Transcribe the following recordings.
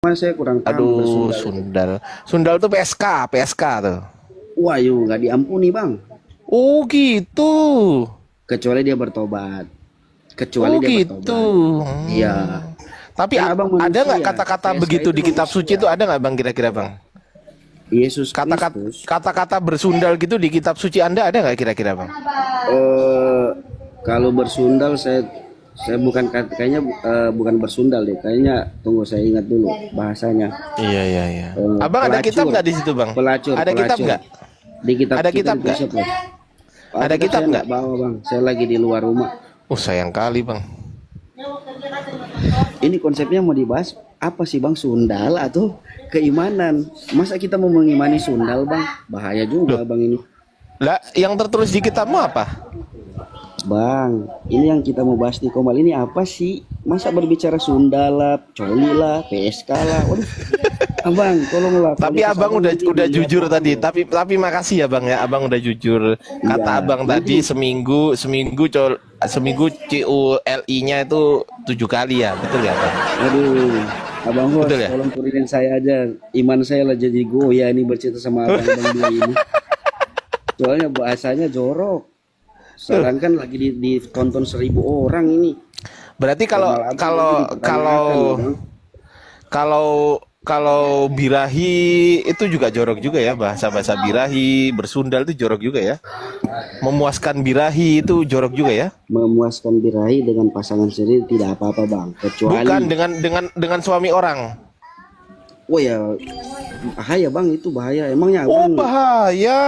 Mas saya kurang paham Aduh, bersundal. sundal. Sundal tuh PSK tuh. Wah, yuk nggak diampuni bang. Oh gitu. Kecuali dia bertobat. Kecuali Oh dia gitu. bertobat. Iya. Tapi Kan abang ada nggak manusia. kata-kata PSK begitu itu di kitab manusia. suci itu ada nggak bang kira-kira bang? Yesus Kata-kata Kristus. kata-kata bersundal gitu di kitab suci Anda ada nggak kira-kira bang? eh Kalau bersundal saya bukan kayaknya bukan bersundal deh. Kayaknya tunggu saya ingat dulu bahasanya. Iya. Abang ada kitab nggak di situ bang? Pelacur. Ada kitab nggak? Di kitab Ada kita kitab nggak? ditulis apa? Ada kitab Saya nggak? bawa bang. Saya lagi di luar rumah. Sayang kali bang. Ini konsepnya mau dibahas apa sih bang? Sundal atau keimanan? Masa kita mau mengimani sundal bang? Bahaya juga bang ini. Lah, yang tertulis di kitabmu apa? Bang, ini yang kita mau bahas di Komal ini apa sih? Masa berbicara Sunda lah, Coli lah, PSK lah. Waduh. Abang, tolonglah. Tapi abang udah jujur tadi. Tapi makasih ya bang ya. Abang udah jujur. Kata Iya. abang tadi seminggu CULI-nya itu 7 kali ya. Betul ya bang? Aduh, abang host, Betul ya? tolong turunin saya aja. Iman saya lah jadi goyah ini bercerita sama abang dua ini. Soalnya bahasanya jorok. Sedangkan lagi ditonton 1.000 orang ini. Berarti kalau Komal abang kalau ini dipertanyakan kalau loh, Bang. kalau kalau birahi itu juga jorok juga ya, bahasa birahi, bersundal itu jorok juga ya. Memuaskan birahi itu jorok juga ya. Memuaskan birahi dengan pasangan sendiri tidak apa-apa bang, kecuali Bukan dengan suami orang. oh ya bahaya bang, itu bahaya emangnya Oh abang. bahaya.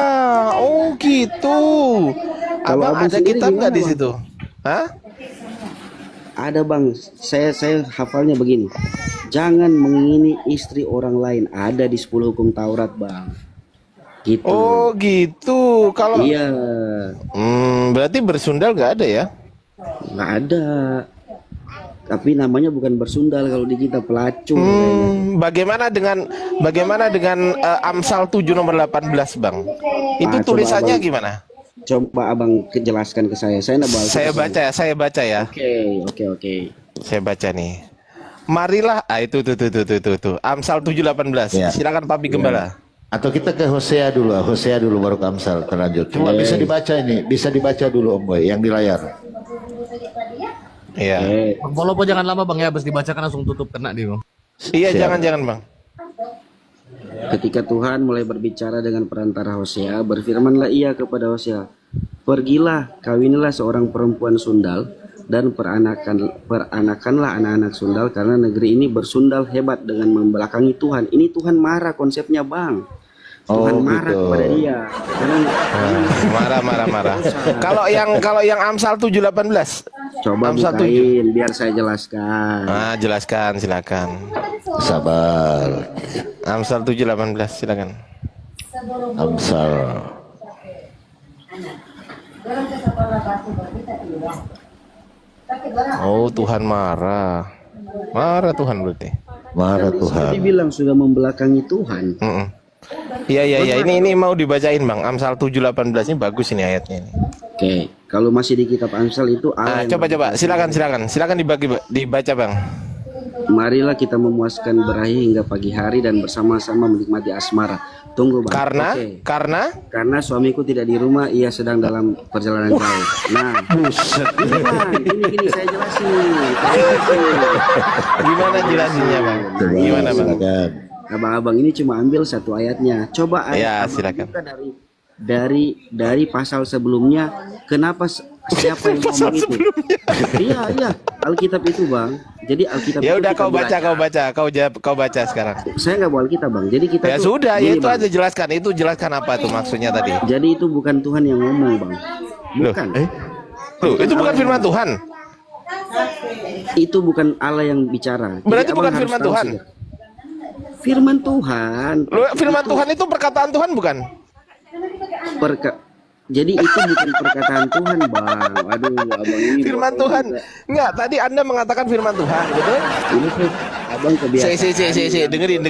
Oh gitu. Kalau Abang abang ada sendiri kitab nggak gimana, di Bang? situ? Hah? Ada bang, saya hafalnya begini, jangan mengingini istri orang lain, ada di 10 hukum Taurat bang, gitu. Oh gitu. Kalau Iya, berarti bersundal nggak ada ya? nggak ada, tapi namanya bukan bersundal kalau di kita pelacur kayaknya. Bagaimana dengan Amsal 7 nomor 18 bang? Itu Coba tulisannya abang, gimana? coba abang jelaskan ke saya nggak bawa Saya kitab, Bang. baca ya. Oke. Saya baca nih. Marilah, itu. Amsal 7:18. Ya. Silakan Papi Gembala. Atau kita ke Hosea dulu baru ke Amsal terlanjut. Cuma bisa dibaca dulu Om Boy yang di layar. Iya. Bang Polopo jangan lama bang ya, habis dibacakan langsung tutup kena dia bang. Iya, Siap. jangan Bang. Ketika Tuhan mulai berbicara dengan perantara Hosea, berfirmanlah ia kepada Hosea, pergilah, kawinilah seorang perempuan sundal, dan peranakanlah anak-anak sundal, karena negeri ini bersundal hebat dengan membelakangi Tuhan. Ini Tuhan marah konsepnya bang. Tuhan marah gitu. kepada dia. Marah. Kalau yang Amsal 7:18. Coba Amsal 7. bukain biar saya jelaskan. Jelaskan silakan. Sabar. Amsal 7:18 silakan. Amsal. Oh, Tuhan marah. Marah Tuhan berarti. Marah Tuhan. Tadi bilang sudah membelakangi Tuhan. Iya. Ini mau dibacain Bang. Amsal 7:18 ini bagus ini ayatnya ini. Oke, kalau masih di kitab Amsal itu Allah yang Coba silakan dibaca Bang. marilah kita memuaskan berahi hingga pagi hari dan bersama-sama menikmati asmara. Tunggu bang. Oke. Karena suamiku tidak di rumah, ia sedang dalam perjalanan jauh. Nah, ini bang, gini saya jelasin. Gimana jelasinnya Bang? Gimana Bang? Silakan. Abang-abang ini cuma ambil satu ayatnya. Coba Ya, ayat silakan. buka dari pasal sebelumnya. Kenapa siapa yang ngomong itu? Iya, Alkitab itu bang. Jadi Alkitab Ya itu udah kita kau baca sekarang. Saya nggak bawa Alkitab bang. Jadi kita Ya tuh sudah, ya gini, itu Bang. aja jelaskan. Itu jelaskan apa tuh maksudnya tadi? Jadi itu bukan Tuhan yang ngomong bang. Bukan. Tuh, itu bukan firman Tuhan. Itu bukan Allah yang bicara. Jadi Berarti abang bukan harus firman tahu Tuhan. saja. Firman Tuhan. Firman Tuhan itu perkataan Tuhan bukan? Jadi itu bukan perkataan Tuhan bang. Waduh, abang ini. Firman Tuhan. Enggak, tadi Anda mengatakan firman Tuhan, betul? Ini tuh abang kebiasaan. Si, dengerin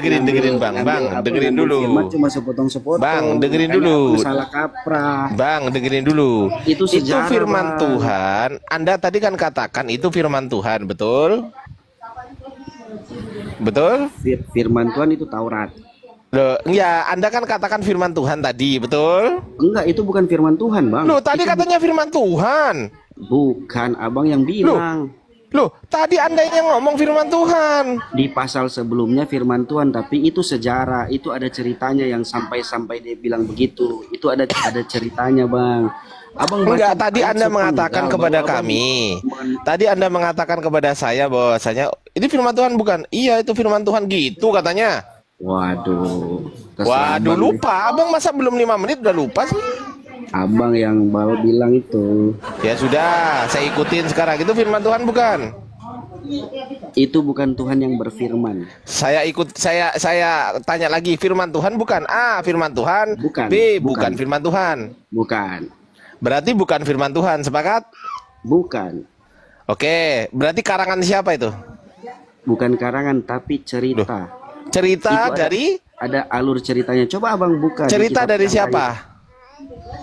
Bang. Dengerin dulu. Firman cuma sepotong-sepotong. Bang, dengerin Makanya dulu. abang salah kaprah. Bang, dengerin dulu. Itu sejarah, firman Bang. Tuhan. Anda tadi kan katakan itu firman Tuhan, betul? betul? Firman Tuhan itu Taurat. Loh, ya Anda kan katakan firman Tuhan tadi, betul? Enggak, itu bukan firman Tuhan, Bang. Loh, tadi Itu katanya firman Tuhan. bukan abang yang bilang. Loh, tadi Anda yang ngomong firman Tuhan. Di pasal sebelumnya firman Tuhan, tapi itu sejarah, itu ada ceritanya yang sampai dia bilang begitu. Itu ada ceritanya, Bang. Abang Enggak, baca tadi ayat Anda mengatakan sepenggal kepada bahwa abang kami. Tadi Anda mengatakan kepada saya bahwasanya ini firman Tuhan bukan? Iya, itu firman Tuhan gitu katanya. Waduh. Waduh, terserah abang deh. lupa. Abang masa belum 5 menit udah lupa sih? Abang yang baru bilang itu. Ya sudah, saya ikutin sekarang. Itu firman Tuhan bukan? Itu bukan Tuhan yang berfirman. Saya tanya lagi, firman Tuhan bukan? A, firman Tuhan. Bukan, B, bukan. bukan firman Tuhan. Bukan. Berarti bukan firman Tuhan, sepakat? Bukan. Oke, berarti karangan siapa itu? Bukan karangan tapi cerita. Cerita Itu dari ada alur ceritanya. Coba abang buka. di cerita kitab dari yang siapa? lain.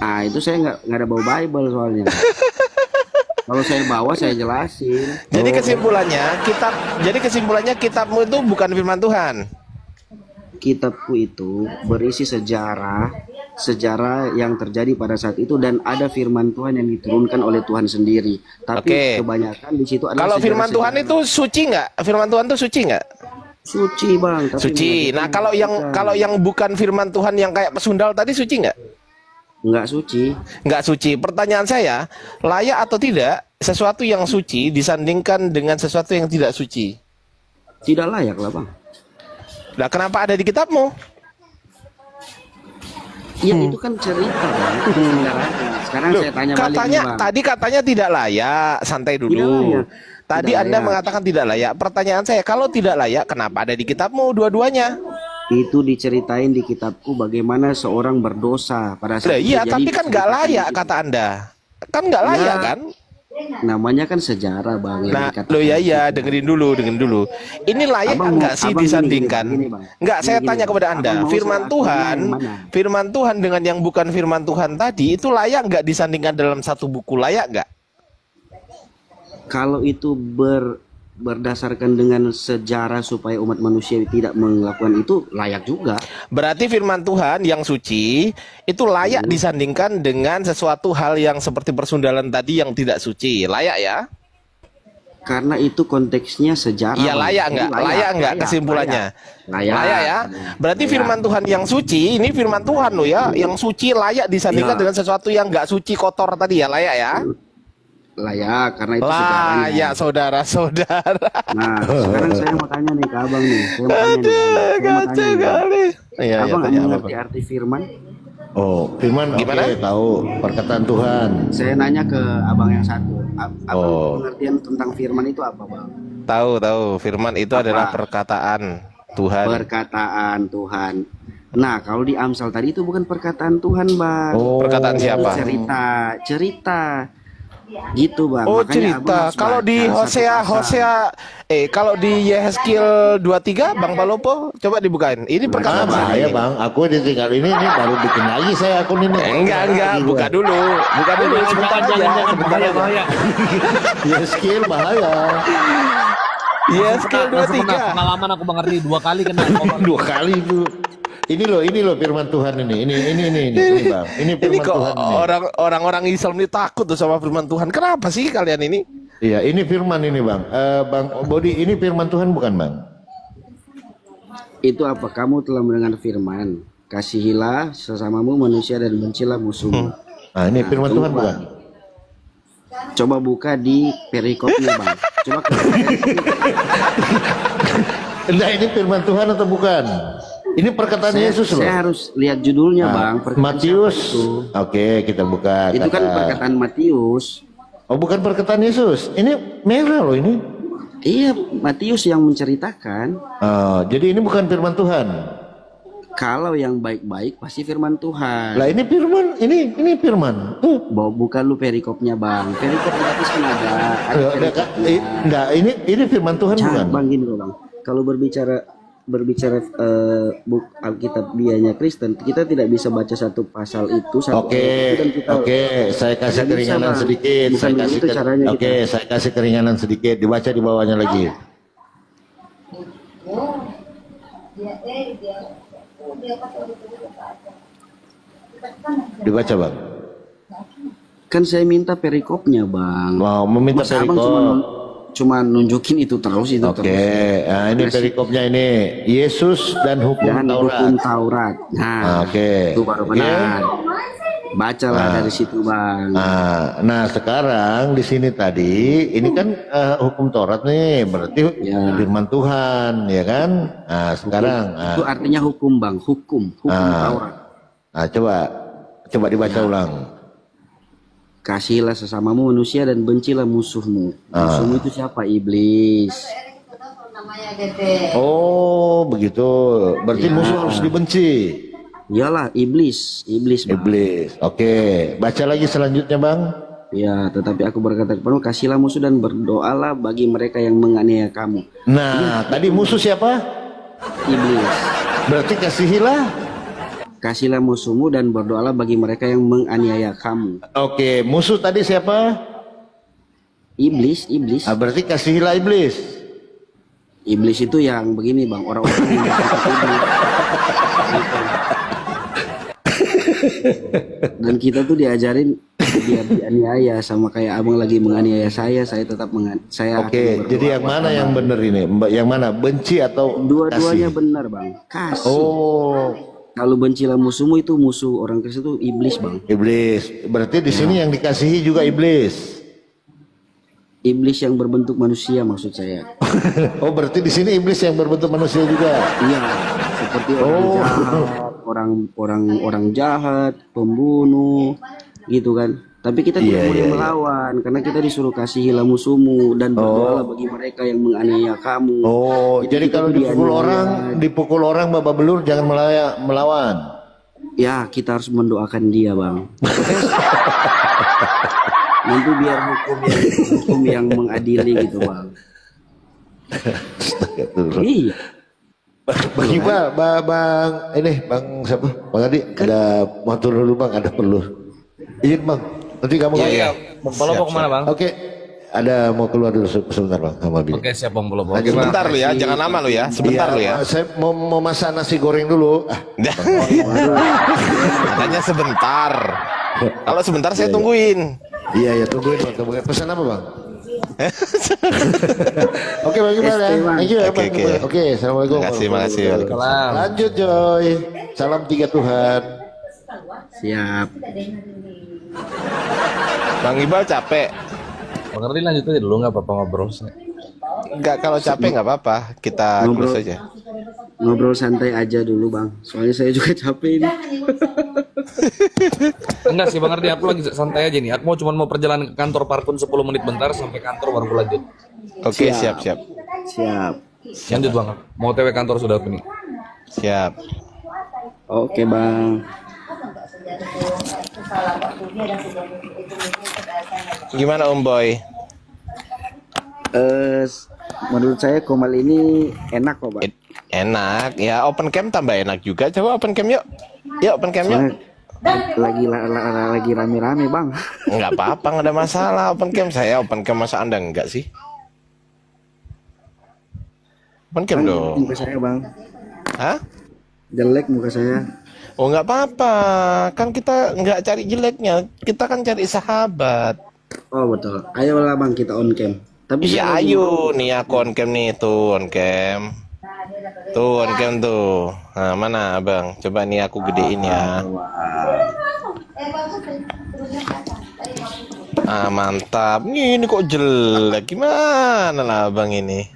Ah, itu saya nggak ada bawa Bible soalnya. Kalau saya bawa saya jelasin. Jadi kesimpulannya kitabmu itu bukan firman Tuhan. Kitabku itu berisi sejarah yang terjadi pada saat itu dan ada firman Tuhan yang diturunkan oleh Tuhan sendiri. Tapi Oke. kebanyakan di situ adalah Kalau firman Tuhan sejarah-sejarah. itu suci nggak? Firman Tuhan itu suci nggak? Suci, Bang. Tapi Suci. Nah, kalau yang bukan firman Tuhan yang kayak pesundal tadi suci nggak? nggak suci. Nggak suci. Pertanyaan saya, layak atau tidak sesuatu yang suci disandingkan dengan sesuatu yang tidak suci? Tidak layak lah, Bang. Nah, kenapa ada di kitabmu? Iya, itu kan cerita, Bang. Sejarahnya. Sekarang Loh, saya tanya balik katanya nih, Bang. tadi katanya tidak layak. Santai dulu. Tidak layak. Tadi Tidak Anda layak. mengatakan tidak layak. Pertanyaan saya, kalau tidak layak, kenapa ada di kitabmu dua-duanya? Itu diceritain di kitabku bagaimana seorang berdosa pada Lah, saat iya, itu. tapi Jadi kan nggak layak kata Anda. Kan nggak layak Ya, kan? namanya kan sejarah, Bang. yang Nah, dikatakan. lo ya, dengerin dulu. Ini layak Abang enggak mau- sih abang disandingkan? gini, Bang. Enggak, saya Gini, tanya Bang. kepada Anda, Abang mau firman saya Tuhan, akuin yang mana? firman Tuhan dengan yang bukan firman Tuhan tadi itu layak enggak disandingkan dalam satu buku? Layak enggak? Kalau itu berdasarkan dengan sejarah supaya umat manusia tidak melakukan itu layak juga. Berarti firman Tuhan yang suci itu layak disandingkan dengan sesuatu hal yang seperti persundalan tadi yang tidak suci. Layak ya? Karena itu konteksnya sejarah. Iya, Bang. layak Jadi enggak? Layak enggak kesimpulannya? Layak. ya? Berarti Layak. firman Tuhan yang suci, ini firman Tuhan loh ya, yang suci layak disandingkan Iya. dengan sesuatu yang enggak suci kotor tadi ya, layak ya? Layak karena itu sejarahnya. Layak saudara-saudara. Nah, sekarang saya mau tanya nih ke abang nih. Saya mau tanya nih. Saya mau Kacau tanya nih. kali. Iya, Abang tanya apa, mengerti arti firman? Oh, firman Gimana? oke, tahu perkataan Tuhan. Saya nanya ke abang yang satu. Abang Oh. pengertian tentang firman itu apa, Bang? Tahu. Firman itu Apa? adalah perkataan Tuhan. Perkataan Tuhan. Nah, kalau di Amsal tadi itu bukan perkataan Tuhan, Bang. Oh, Perkataan siapa? Cerita. Gitu, Bang. Oh, Makanya abang cerita. harus Kalau di baca satu pasal. kalau di Yehezkiel 23, Bang Palopo, coba dibukain. Ini perkataan bahaya siapa? bang, aku ditinggal ini baru bikin lagi saya akun ini. Enggak, buka dulu. Sebentar aja. Ya skill bahaya. Yehezkiel Pernah 23. pengalaman aku Bang Ardi 2 kali kena. Dua kali itu. Ini loh firman Tuhan ini bang. Ini Ini firman kok Tuhan ini. orang-orang Islam ini takut tuh sama firman Tuhan. Kenapa sih kalian ini? Iya, ini firman ini bang. Bang Bodi, ini firman Tuhan bukan bang? Itu apa? Kamu telah mendengar firman. Kasihilah sesamamu manusia dan bencilah musuhmu. Nah, ini firman coba. Tuhan bukan? Coba buka di perikopnya, Bang. Coba ke Enggak, ini firman Tuhan atau bukan? Ini perkataan Yesus loh. saya harus lihat judulnya, Bang. Perkataan Matius. siapa itu? Oke, kita buka. Itu kan perkataan Matius. Oh, bukan perkataan Yesus. Ini merah loh ini. Iya, Matius yang menceritakan. Oh, jadi ini bukan firman Tuhan. Kalau yang baik-baik pasti firman Tuhan. Lah ini firman, ini firman. Tuh. Bawa buka lu perikopnya, Bang. Perikop gratis kan ada. Enggak, ini firman Tuhan bukan? Jangan, Bang, gini loh, Bang. Kalau berbicara Alkitabiahnya Kristen, kita tidak bisa baca satu pasal itu satu Oke, ayat itu dan kita oke, saya kasih Tidak bisa, keringanan Bang. sedikit. Bukan Saya kasih begitu caranya Oke, kita. saya kasih keringanan sedikit. Dibaca di bawahnya lagi. Dibaca bang. Kan saya minta perikopnya bang. Mau meminta Masa abang perikop. cuma nunjukin itu terus itu Oke, terus. nah ini perikopnya ini Yesus dan hukum Dan Taurat. hukum Taurat. Nah, Oke. itu baru benar. Bacalah dari situ bang. Nah sekarang di sini tadi ini kan hukum Taurat nih, berarti Ya. firman Tuhan, ya kan? Nah sekarang, Itu artinya hukum bang, hukum Taurat. nah coba dibaca ulang. Kasihilah sesamamu manusia dan bencilah musuhmu. Musuhmu itu siapa? Iblis. Oh begitu, berarti musuh harus dibenci. Iyalah iblis, bang. Iblis. Oke, baca lagi selanjutnya bang. Ya, tetapi aku berkata kepadamu, kasihlah musuh dan berdoalah bagi mereka yang menganiaya kamu. Nah tadi musuh siapa? Iblis. Berarti kasihilah. Kasihlah musuhmu dan berdoalah bagi mereka yang menganiaya kamu. Oke, musuh tadi siapa? Iblis. Berarti kasihilah iblis. Iblis itu yang begini bang, orang-orang yang bersikap iblis. Dan kita tuh diajarin biar dianiaya, sama kayak abang lagi menganiaya saya tetap saya. Oke, jadi yang mana yang benar ini? Yang mana? Benci atau Dua-duanya kasih? benar bang. Kasih. Oh, Kalau bencilah musuhmu, itu musuh orang Kristen itu iblis bang. iblis. Berarti di sini yang dikasihi juga iblis. Iblis yang berbentuk manusia maksud saya. Oh, berarti di sini iblis yang berbentuk manusia juga. Iya, seperti orang jahat, pembunuh, gitu kan. Tapi kita tidak boleh melawan, karena kita disuruh kasihilah musuhmu dan berdoalah bagi mereka yang menganiaya kamu. Oh, jadi kalau dipukul orang babak belur jangan melawan. Ya, kita harus mendoakan dia, bang. Nanti biar hukum yang mengadili gitu, bang. Iya. Bagi bang, ini bang siapa? Bang Adi, ada mau turun dulu bang, ada perlu. Izin bang, nanti kamu. Iya. Kalau mau kemana bang? Oke, ada mau keluar dulu sebentar bang, sama Bi. Oke siap bang, belum. Sebentar lu ya, jangan lama lu ya. Sebentar lu ya. Saya mau masak nasi goreng dulu. Katanya sebentar. Kalau sebentar saya tungguin. Iya tungguin bang, tungguin. Pesan apa bang? Oke bang, gimana? Thank you ya bang. Oke, assalamualaikum. Makasih. Lanjut Joy. Salam 3 Tuhan. Siap. Bang Ibal capek. Bang Ardi lanjut aja dulu, nggak apa-apa ngobrol. Enggak, kalau capek nggak apa-apa. Kita close aja. Ngobrol santai aja dulu bang. Soalnya saya juga capek ini. Enggak sih Bang Ardi, aku lagi santai aja nih. Aku mau perjalanan ke kantor parkun 10 menit bentar, sampai kantor baru aku lanjut. Oke, siap. Siap. Lanjut Bang, mau TW kantor sudah aku nih. Siap. Oke bang. Gimana Om Boy? Menurut saya Komal ini enak kok bang. Enak. Ya open cam tambah enak juga. Coba open cam yuk. Yuk open cam yuk. Lagi rame-rame bang. Enggak apa-apa, enggak ada masalah open cam. Saya open cam, masa Anda enggak sih? Open cam dong. Muka saya bang. Hah? Jelek muka saya. Oh enggak apa-apa. Kan kita enggak cari jeleknya. Kita kan cari sahabat. Oh betul. Ayolah bang kita on cam. Tapi Ya ayo nih aku on cam nih, tuh on cam. Tuh on cam tuh. Nah, mana Abang? Coba nih aku gedein ya. Ah, mantap. Ini kok jelek. Gimana lah Abang ini?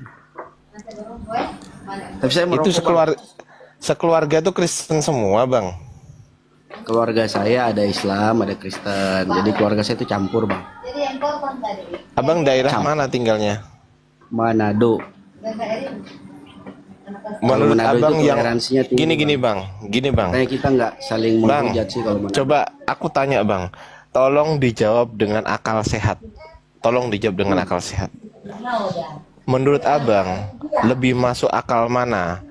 Tapi saya Itu merokok, sekeluarga tuh Kristen semua, Bang. keluarga saya ada Islam, ada Kristen. Jadi keluarga saya itu campur bang. Abang daerah mana tinggalnya? Manado. Menurut Manado Abang itu yang toleransinya tinggi, gini Bang. Gini Bang. Kayak kita nggak saling Bang, menghujat sih kalau Manado. coba aku tanya Bang. Tolong dijawab dengan akal sehat. Tolong dijawab dengan akal sehat. Menurut Abang, lebih masuk akal mana?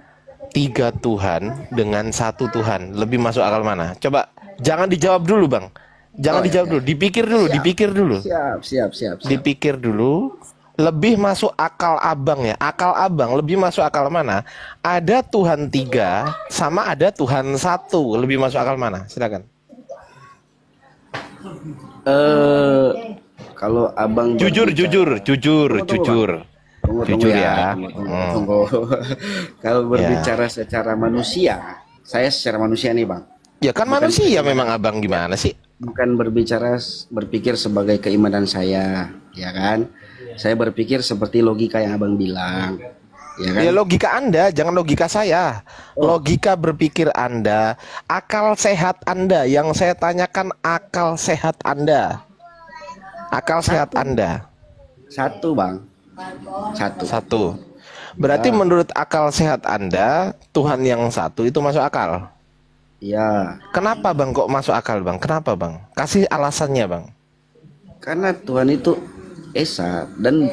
3 Tuhan dengan 1 Tuhan. Lebih masuk akal mana? Coba, jangan dijawab dulu Bang. Jangan dijawab dulu. Dipikir dulu, dipikir dulu. Siap. Dipikir dulu. lebih masuk akal abang ya. Akal abang lebih masuk akal mana? Ada Tuhan 3 sama ada Tuhan 1. Lebih masuk akal mana? Silakan. Kalau abang Jujur, berbicara- jujur. Tunggu, Jujur ya. ya. Tunggu. Kalau berbicara secara manusia, saya secara manusia nih bang, Ya kan manusia memang abang gimana sih? bukan berbicara berpikir sebagai keimanan saya, ya kan? Saya berpikir seperti logika yang abang bilang, ya kan? Ya logika Anda, jangan logika saya. Logika berpikir Anda, akal sehat Anda. Yang saya tanyakan akal sehat Anda. Akal sehat Anda. Satu bang, Satu. Berarti menurut akal sehat Anda, Tuhan yang satu itu masuk akal. ya. Kenapa bang kok masuk akal bang? Kenapa bang? Kasih alasannya bang. Karena Tuhan itu esa dan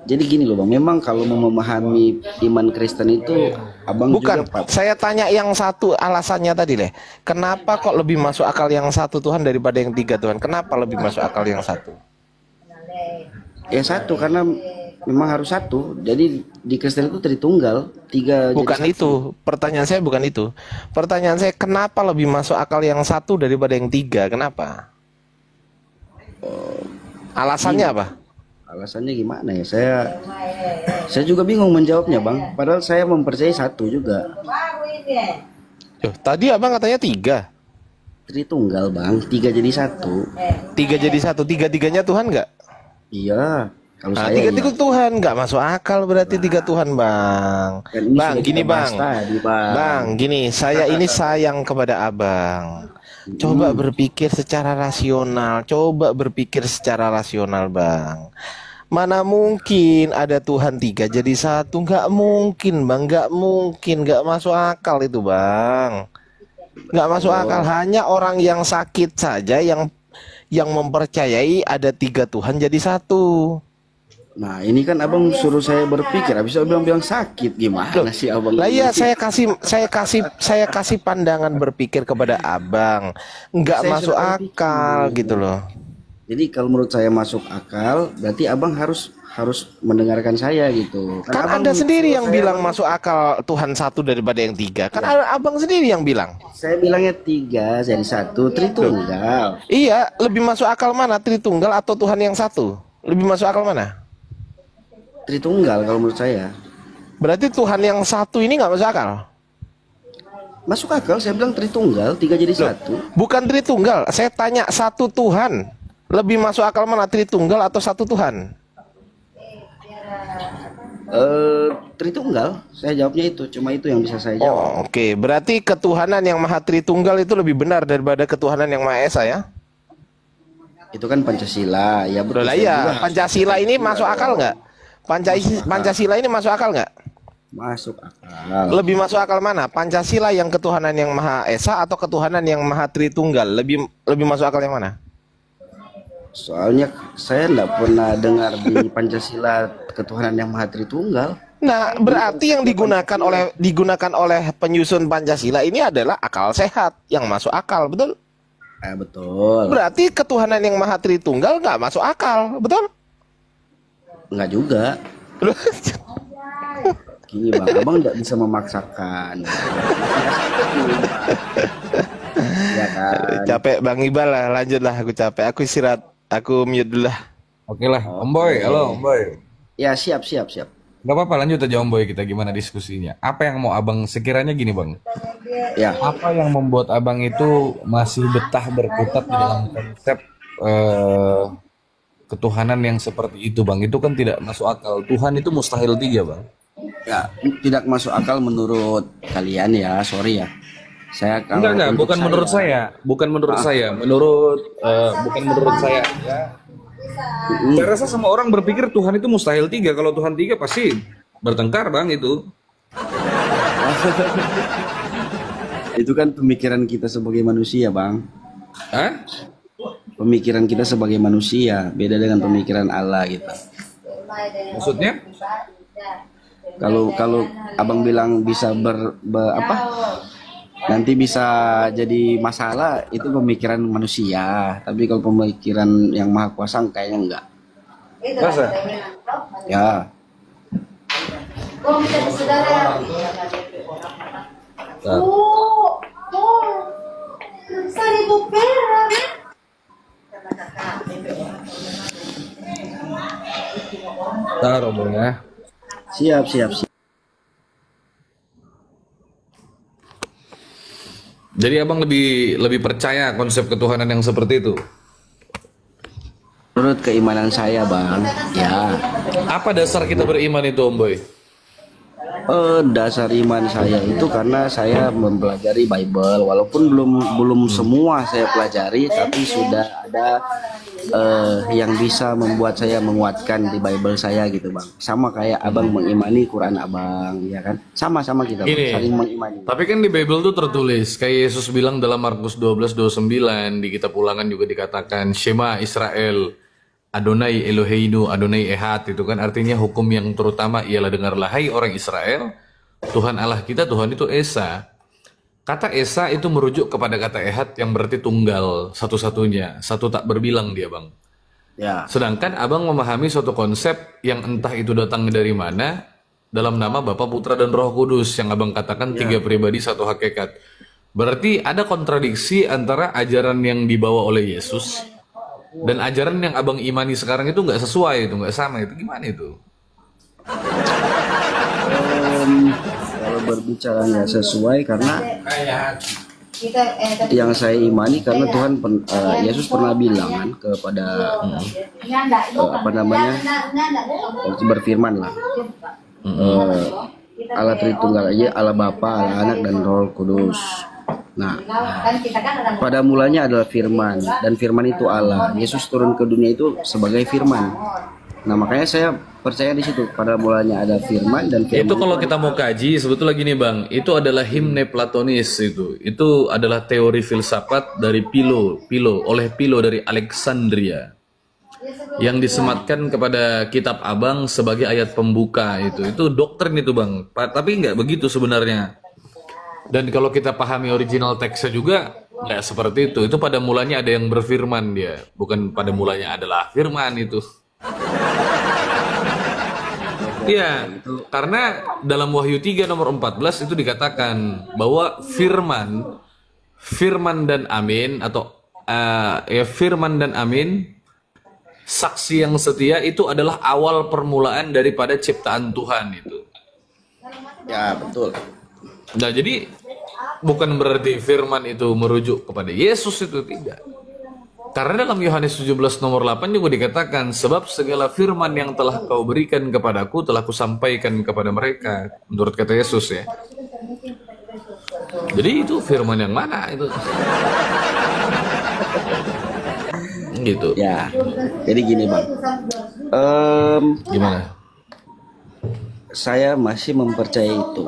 jadi gini loh bang. Memang kalau mau memahami iman Kristen itu, abang Bukan, juga saya tanya yang satu alasannya tadi deh. Kenapa kok lebih masuk akal yang satu Tuhan daripada yang 3 Tuhan? Kenapa lebih masuk akal yang satu? ya satu karena memang harus satu. Jadi di Kristen itu Tritunggal, 3 jadi Bukan satu. itu. Pertanyaan saya bukan itu. Pertanyaan saya kenapa lebih masuk akal yang satu daripada yang 3? Kenapa? Alasannya apa? Alasannya gimana ya? Saya juga bingung menjawabnya bang. Padahal saya mempercayai satu juga. Yo, tadi abang katanya 3. Tritunggal bang, 3 jadi satu. 3 jadi satu. 3-3-nya Tuhan nggak? Iya. Kalau Nah, saya 3 Tuhan nggak masuk akal berarti 3 Tuhan bang. Kan ini Bang, sudah gini kita bahas bang. tadi, bang. Bang, gini, saya ini sayang kepada abang. Coba berpikir secara rasional. Coba berpikir secara rasional, bang. Mana mungkin ada Tuhan 3 jadi satu? Nggak mungkin, bang. Nggak mungkin. Nggak masuk akal itu, bang. Nggak masuk akal. Hanya orang yang sakit saja yang mempercayai ada 3 Tuhan jadi satu. Nah ini kan abang suruh saya berpikir, habis abang bilang sakit, gimana sih abang? Lah iya, saya kasih pandangan berpikir kepada abang. Nggak Saya masuk sudah berpikir. akal gitu loh. Jadi kalau menurut saya masuk akal, berarti abang harus mendengarkan saya gitu. Kan abang Anda sendiri suruh yang saya- bilang masuk akal Tuhan satu daripada yang 3. Kan abang sendiri yang bilang. Saya bilangnya 3 jadi satu, Tritunggal. Iya, lebih masuk akal mana? Tritunggal atau Tuhan yang satu? Lebih masuk akal mana? Tritunggal kalau menurut saya. Berarti Tuhan yang satu ini nggak masuk akal. Masuk akal, saya bilang Tritunggal, 3 jadi satu. Bukan Tritunggal, saya tanya satu Tuhan. Lebih masuk akal mana? Tritunggal atau satu Tuhan? Tritunggal, saya jawabnya itu, cuma itu yang bisa saya jawab. Oh, oke. Berarti ketuhanan yang Maha Tritunggal itu lebih benar daripada ketuhanan yang Maha Esa ya? Itu kan Pancasila, ya betul. Lah Saya iya, juga Pancasila ini masuk akal nggak? Pancasila ini masuk akal nggak? masuk akal. Lebih masuk akal mana? Pancasila yang ketuhanan yang Maha Esa atau ketuhanan yang Maha Tritunggal? Lebih masuk akal yang mana? Soalnya saya enggak pernah dengar di Pancasila ketuhanan yang Maha Tritunggal. Nah, berarti yang digunakan oleh penyusun Pancasila ini adalah akal sehat yang masuk akal, betul? Betul. Berarti ketuhanan yang Maha Tritunggal nggak masuk akal, betul? Enggak juga. Loh, Gini bang, abang enggak bisa memaksakan. Ya kan. capek Bang Ibal lah, lanjutlah, aku capek, aku istirahat, aku mute dulu lah. Oke lah, Om Boy, halo Om Boy. Ya siap. Gak apa-apa, lanjut aja Om Boy, kita gimana diskusinya. Apa yang mau abang, sekiranya gini bang, Ya. apa yang membuat abang itu masih betah berkutat di dalam konsep ketuhanan yang seperti itu bang? Itu kan tidak masuk akal. Tuhan itu mustahil 3 bang. Ya, tidak masuk akal menurut kalian ya, sorry ya. Saya kalau Enggak, untuk bukan menurut saya, bukan menurut saya, bukan menurut saya. Ya. Saya rasa semua orang berpikir Tuhan itu mustahil 3. Kalau Tuhan 3 pasti bertengkar bang itu. Itu kan pemikiran kita sebagai manusia, Bang. Hah? Pemikiran kita sebagai manusia beda dengan pemikiran Allah gitu. Maksudnya? Kalau abang bilang bisa nanti bisa jadi masalah, itu pemikiran manusia. Tapi kalau pemikiran yang maha kuasa kayaknya enggak. Masa? Ya. Bentar. Bentar, Om ya. Siap, siap, siap. Jadi abang lebih percaya konsep ketuhanan yang seperti itu. Menurut keimanan saya, Bang, ya. Apa dasar kita beriman itu, Om Boy? Dasar iman saya itu karena saya mempelajari Bible, walaupun belum semua saya pelajari, tapi sudah ada yang bisa membuat saya menguatkan di Bible saya gitu, Bang. Sama kayak Abang mengimani Quran Abang, ya kan? Sama-sama kita, Bang, Ini. saling mengimani. Tapi kan di Bible tuh tertulis, kayak Yesus bilang dalam Markus 12:29, di kitab Ulangan juga dikatakan, Shema Israel, Adonai Eloheinu, Adonai Ehad, itu kan artinya hukum yang terutama ialah dengarlah hai orang Israel, Tuhan Allah kita, Tuhan itu Esa. Kata Esa itu merujuk kepada kata Ehad yang berarti tunggal, satu-satunya, satu tak berbilang dia, Bang. Ya. Sedangkan abang memahami suatu konsep yang entah itu datang dari mana, dalam nama Bapa, Putra, dan Roh Kudus, yang abang katakan tiga pribadi satu hakikat. Berarti ada kontradiksi antara ajaran yang dibawa oleh Yesus dan ajaran yang abang imani sekarang itu nggak sesuai, itu nggak sama, itu gimana itu? Kalau berbicara nggak sesuai karena yang saya imani karena Tuhan Yesus pernah bilang kan kepada apa namanya berfirman lah, Allah Tritunggal aja, Allah Bapa, Allah Anak, dan Roh Kudus. Nah, pada mulanya adalah firman, dan firman itu Allah. Yesus turun ke dunia itu sebagai firman. Nah, makanya saya percaya di situ, pada mulanya ada firman, dan firman Itu kalau kita mau kaji sebetulnya gini, Bang, itu adalah himne Platonis itu adalah teori filsafat dari Philo dari Alexandria, yang disematkan kepada kitab abang sebagai ayat pembuka. Itu doktrin itu, Bang, tapi nggak begitu sebenarnya. Dan kalau kita pahami original teksnya juga nggak seperti itu pada mulanya ada yang berfirman, dia bukan pada mulanya adalah firman itu. Iya, karena dalam Wahyu 3 nomor 14 itu dikatakan bahwa firman dan amin, atau firman dan amin, saksi yang setia, itu adalah awal permulaan daripada ciptaan Tuhan itu. ya betul. Nah, jadi bukan berarti firman itu merujuk kepada Yesus, itu tidak. Karena dalam Yohanes 17 nomor 8 juga dikatakan, sebab segala firman yang telah kau berikan kepadaku telah kusampaikan kepada mereka, menurut kata Yesus ya. Jadi itu firman yang mana itu? Gitu. Ya, jadi gini, Bang. Gimana? Saya masih mempercayai itu.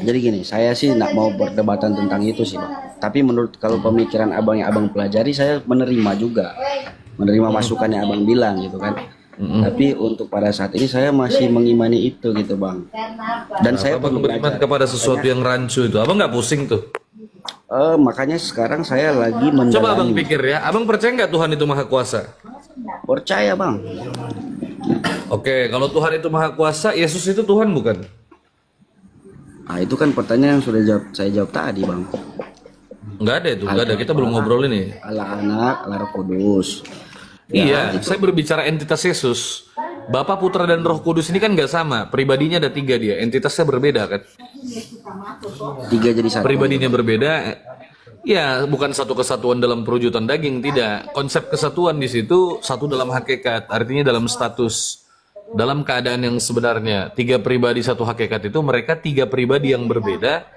Jadi gini, saya sih nggak mau berdebatan tentang itu sih, Bang. Tapi menurut kalau pemikiran abang yang abang pelajari, saya menerima juga, menerima masukan yang abang bilang gitu kan. Tapi untuk pada saat ini saya masih mengimani itu gitu, Bang. Dan saya Abang perlu beriman belajar. kepada sesuatu yang rancu itu. Abang nggak pusing tuh? Makanya sekarang saya lagi mendalami. Coba abang pikir ya, abang percaya nggak Tuhan itu maha kuasa? Percaya, Bang. Oke, kalau Tuhan itu maha kuasa, Yesus itu Tuhan bukan? Nah, itu kan pertanyaan yang sudah saya jawab tadi, Bang. Nggak ada itu, nggak ada. Kita belum ngobrol ini. Allah Anak, Allah Roh Kudus. Iya, saya berbicara entitas Yesus. Bapa, Putra, dan Roh Kudus ini kan nggak sama. Pribadinya ada tiga dia. Entitasnya berbeda kan? Tiga jadi satu. Pribadinya berbeda. Ya, bukan satu kesatuan dalam perwujudan daging, tidak. Konsep kesatuan di situ satu dalam hakikat, artinya dalam status, dalam keadaan yang sebenarnya. Tiga pribadi satu hakikat itu mereka tiga pribadi yang berbeda,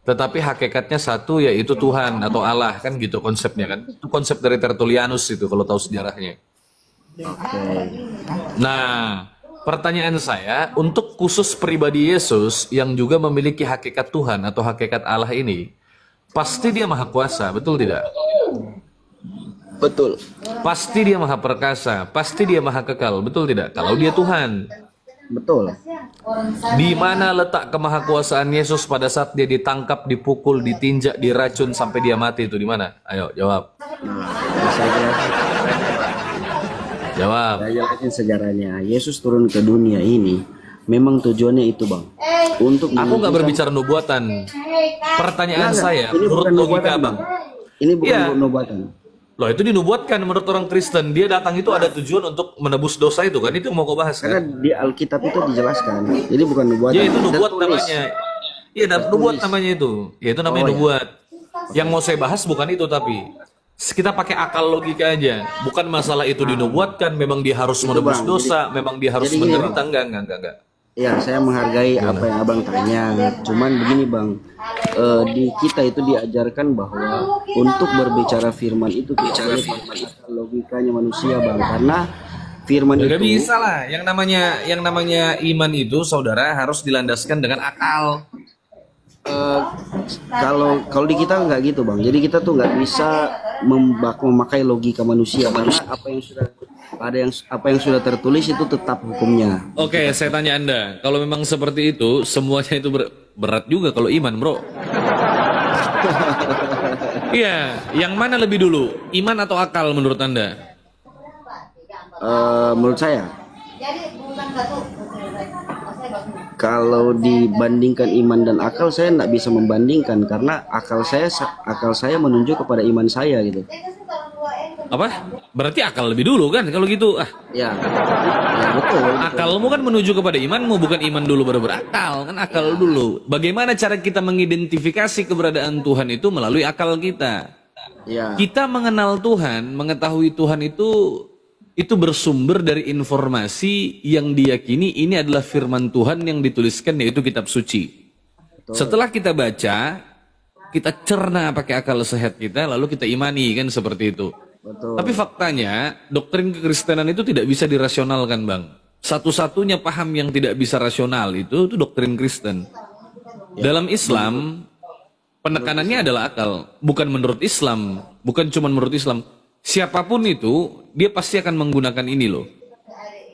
tetapi hakikatnya satu, yaitu Tuhan atau Allah, kan gitu konsepnya kan. Itu konsep dari Tertullianus itu kalau tahu sejarahnya. Nah, pertanyaan saya, untuk khusus pribadi Yesus yang juga memiliki hakikat Tuhan atau hakikat Allah ini, pasti dia maha kuasa, betul tidak? Betul. Pasti dia maha perkasa, pasti dia maha kekal, betul tidak? Kalau dia Tuhan. Betul. Di mana letak kemahakuasaan Yesus pada saat dia ditangkap, dipukul, ditinjak, diracun sampai dia mati itu di mana? Ayo jawab. Nah, saya jelaskan. Jawab. Saya jelasin sejarahnya. Yesus turun ke dunia ini memang tujuannya itu, Bang. Untuk Aku nggak menunjukkan- berbicara nubuatan. Pertanyaan Enggak, saya, ini menurut bukan logika nubuatan, Bang. Ini bukan Iya. nubuatan. Loh itu dinubuatkan menurut orang Kristen. Dia datang itu ada tujuan untuk menebus dosa itu kan. Itu yang mau kau bahas Karena kan? di Alkitab itu dijelaskan. Jadi bukan nubuatan. Ya itu nubuat Tertulis. namanya. Iya, nubuat namanya itu. Ya itu namanya Oh, ya. nubuat. Yang mau saya bahas bukan itu tapi kita pakai akal logika aja. Bukan masalah itu dinubuatkan, memang dia harus menebus Bang, dosa, memang dia harus jadi gini, menderita. Enggak. Ya, saya menghargai apa yang abang tanya. Cuman begini, Bang, di kita itu diajarkan bahwa untuk berbicara firman itu tidak boleh pakai akal logikanya manusia, Bang. Karena firman Gak itu bisa lah. Yang namanya iman itu, saudara, harus dilandaskan dengan akal. kalau di kita nggak gitu, Bang. Jadi kita tuh nggak bisa memakai logika manusia karena apa yang sudah tertulis itu tetap hukumnya. Oke, saya tanya Anda, kalau memang seperti itu, semuanya itu berat juga kalau iman, bro. Iya, yang mana lebih dulu, iman atau akal menurut Anda? Menurut saya, kalau dibandingkan iman dan akal, saya nggak bisa membandingkan karena akal saya menunjuk kepada iman saya gitu. Apa? Berarti akal lebih dulu kan kalau gitu. Ya, ya betul. Akalmu kan menuju kepada imanmu, bukan iman dulu baru berakal, kan akal dulu. Bagaimana cara kita mengidentifikasi keberadaan Tuhan itu melalui akal kita? Ya, Kita mengenal Tuhan, mengetahui Tuhan itu bersumber dari informasi yang diyakini ini adalah firman Tuhan yang dituliskan yaitu kitab suci. Setelah kita baca, kita cerna pakai akal sehat kita, lalu kita imani kan seperti itu. betul. Tapi faktanya, doktrin kekristenan itu tidak bisa dirasionalkan, Bang. Satu-satunya paham yang tidak bisa rasional itu doktrin Kristen. Dalam Islam, penekanannya adalah akal, bukan menurut Islam, bukan cuma menurut Islam. Siapapun itu, dia pasti akan menggunakan ini loh.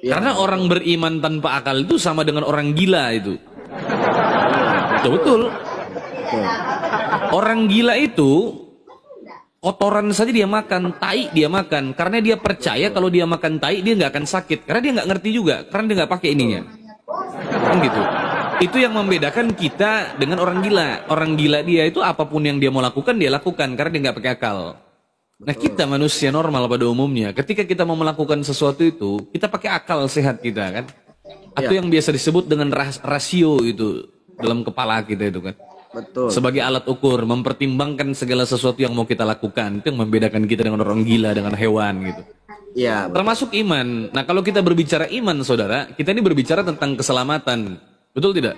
Karena orang beriman tanpa akal itu sama dengan orang gila itu. Betul. Orang gila itu kotoran saja dia makan, tai dia makan, karena dia percaya kalau dia makan tai dia nggak akan sakit, karena dia nggak ngerti juga, karena dia nggak pakai ininya, kan gitu. Itu yang membedakan kita dengan orang gila. Orang gila dia itu apapun yang dia mau lakukan dia lakukan karena dia nggak pakai akal. Nah kita manusia normal pada umumnya, ketika kita mau melakukan sesuatu itu kita pakai akal sehat kita kan, atau yang biasa disebut dengan rasio itu dalam kepala kita itu kan. Betul. Sebagai alat ukur, mempertimbangkan segala sesuatu yang mau kita lakukan. Itu yang membedakan kita dengan orang gila, dengan hewan gitu. Ya, Termasuk iman. Nah kalau kita berbicara iman saudara, kita ini berbicara tentang keselamatan. Betul tidak?